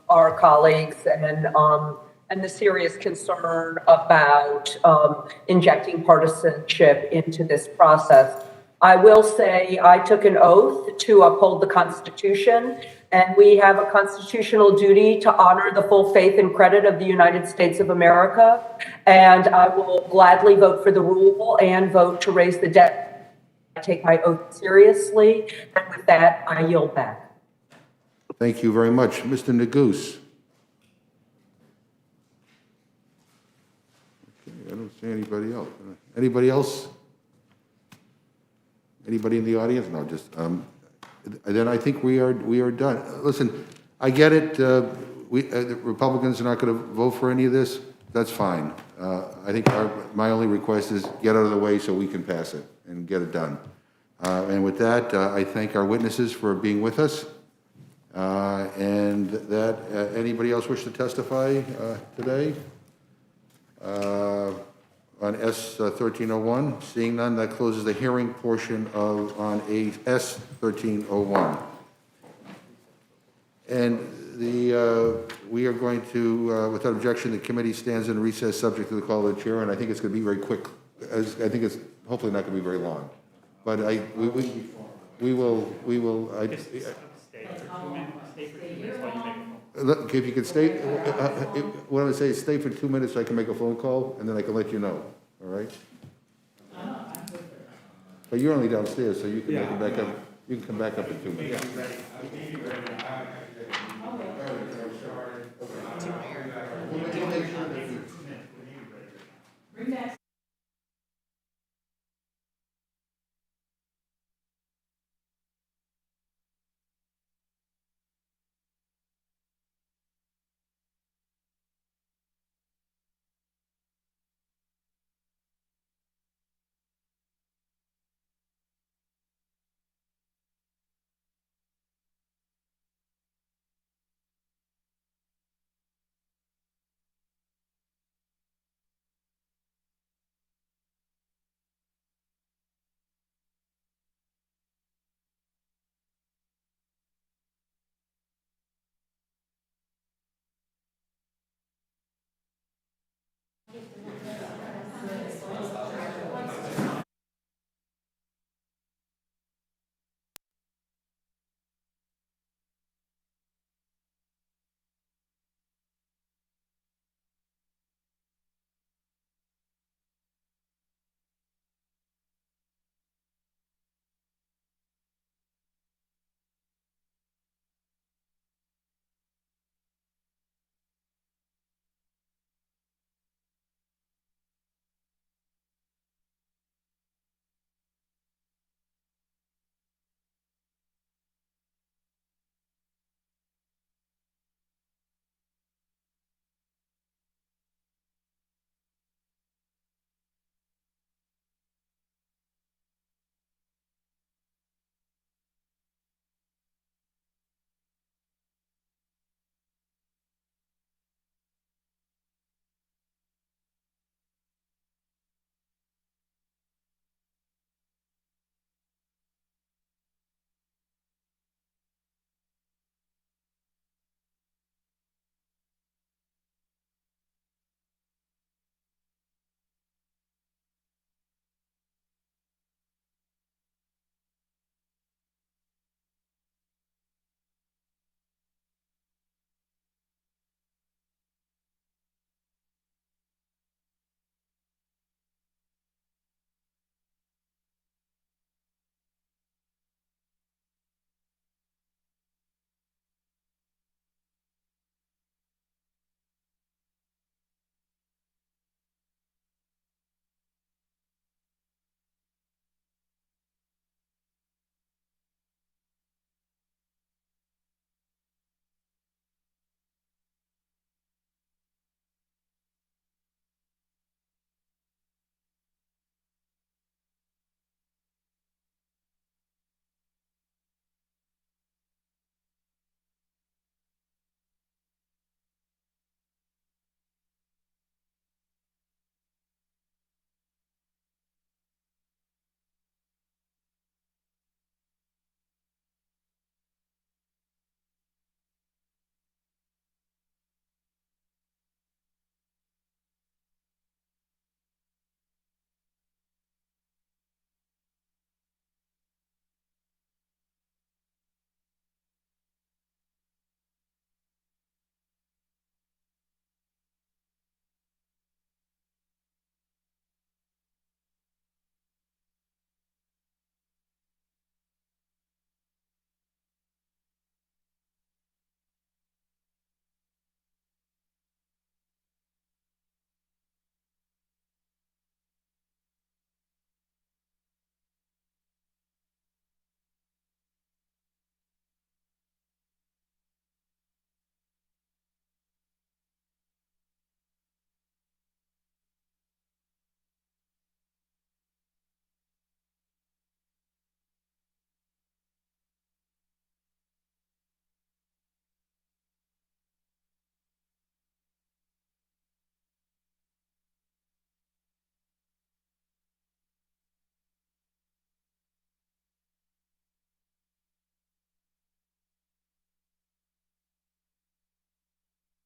our colleagues and the serious concern about injecting partisanship into this process. I will say I took an oath to uphold the Constitution, and we have a constitutional duty to honor the full faith and credit of the United States of America, and I will gladly vote for the rule and vote to raise the debt. I take my oath seriously, and with that, I yield back. Thank you very much. Mr. Neguse. Okay, I don't see anybody else. Anybody else? Anybody in the audience? No, just, then I think we are done. Listen, I get it. The Republicans are not going to vote for any of this. That's fine. I think my only request is get out of the way so we can pass it and get it done. And with that, I thank our witnesses for being with us. And that, anybody else wish to testify today? On S-1301, seeing none, that closes the hearing portion on S-1301. And we are going to, without objection, the committee stands in recess subject to the call of the chair, and I think it's going to be very quick. I think it's hopefully not going to be very long. But we will. Look, if you could stay, what I'm going to say is stay for 2 minutes so I can make a phone call, and then I can let you know, all right? But you're only downstairs, so you can make it back up. You can come back up in 2 minutes.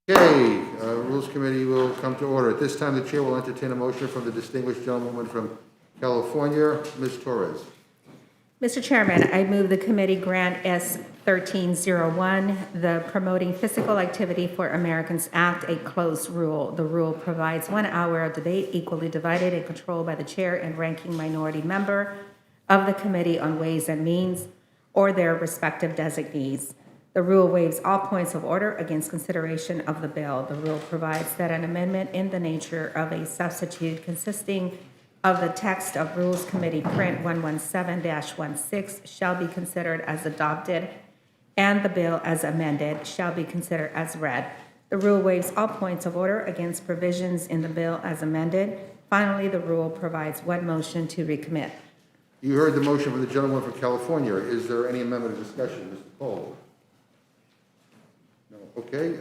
Okay, Rules Committee will come to order. At this time, the chair will entertain a motion from the distinguished gentlewoman from California, Ms. Torres. Mr. Chairman, I move the committee grant S 1301, the Promoting Physical Activity for Americans Act, a closed rule. The rule provides 1 hour of debate equally divided and controlled by the chair and ranking minority member of the Committee on Ways and Means or their respective designees. The rule waives all points of order against consideration of the bill. The rule provides that an amendment in the nature of a substitute consisting of the text of Rules Committee Print 117-16 shall be considered as adopted, and the bill as amended shall be considered as read. The rule waives all points of order against provisions in the bill as amended. Finally, the rule provides one motion to recommit. You heard the motion from the gentleman from California. Is there any amendment or discussion? Mr. Cole? No. Okay.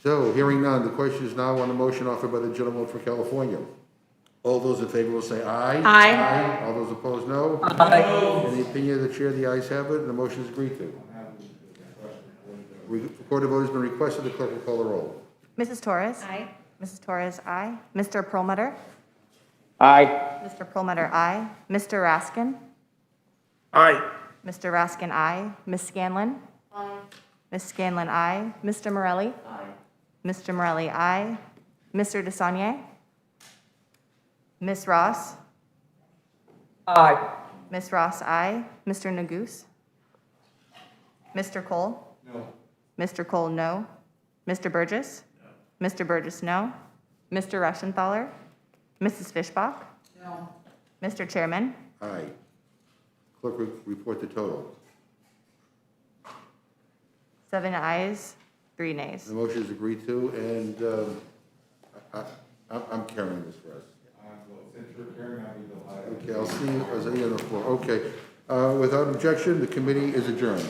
So, hearing none, the question is now on the motion offered by the gentleman from California. All those in favor will say aye. Aye. All those opposed, no. Aye. In the opinion of the chair, the ayes have it, and the motion is agreed to. Recorded vote has been requested. The clerk will call the roll. Mrs. Torres? Aye. Mrs. Torres, aye. Mr. Perlmutter? Aye. Mr. Perlmutter, aye. Mr. Raskin? Aye. Mr. Raskin, aye. Ms. Scanlon? Aye. Ms. Scanlon, aye. Mr. Morelli? Aye. Mr. Morelli, aye. Mr. DeSaulnier? Ms. Ross? Aye. Ms. Ross, aye. Mr. Nagus? Mr. Cole? No. Mr. Cole, no. Mr. Burgess? No. Mr. Burgess, no. Mr. Rushenthaler? Mrs. Fishbach? No. Mr. Chairman? Aye. Clerk, report the total. 7 ayes, 3 nays. The motion is agreed to, and I'm carrying this for us. Okay, I'll see you on the floor. Okay. Without objection, the committee is adjourned.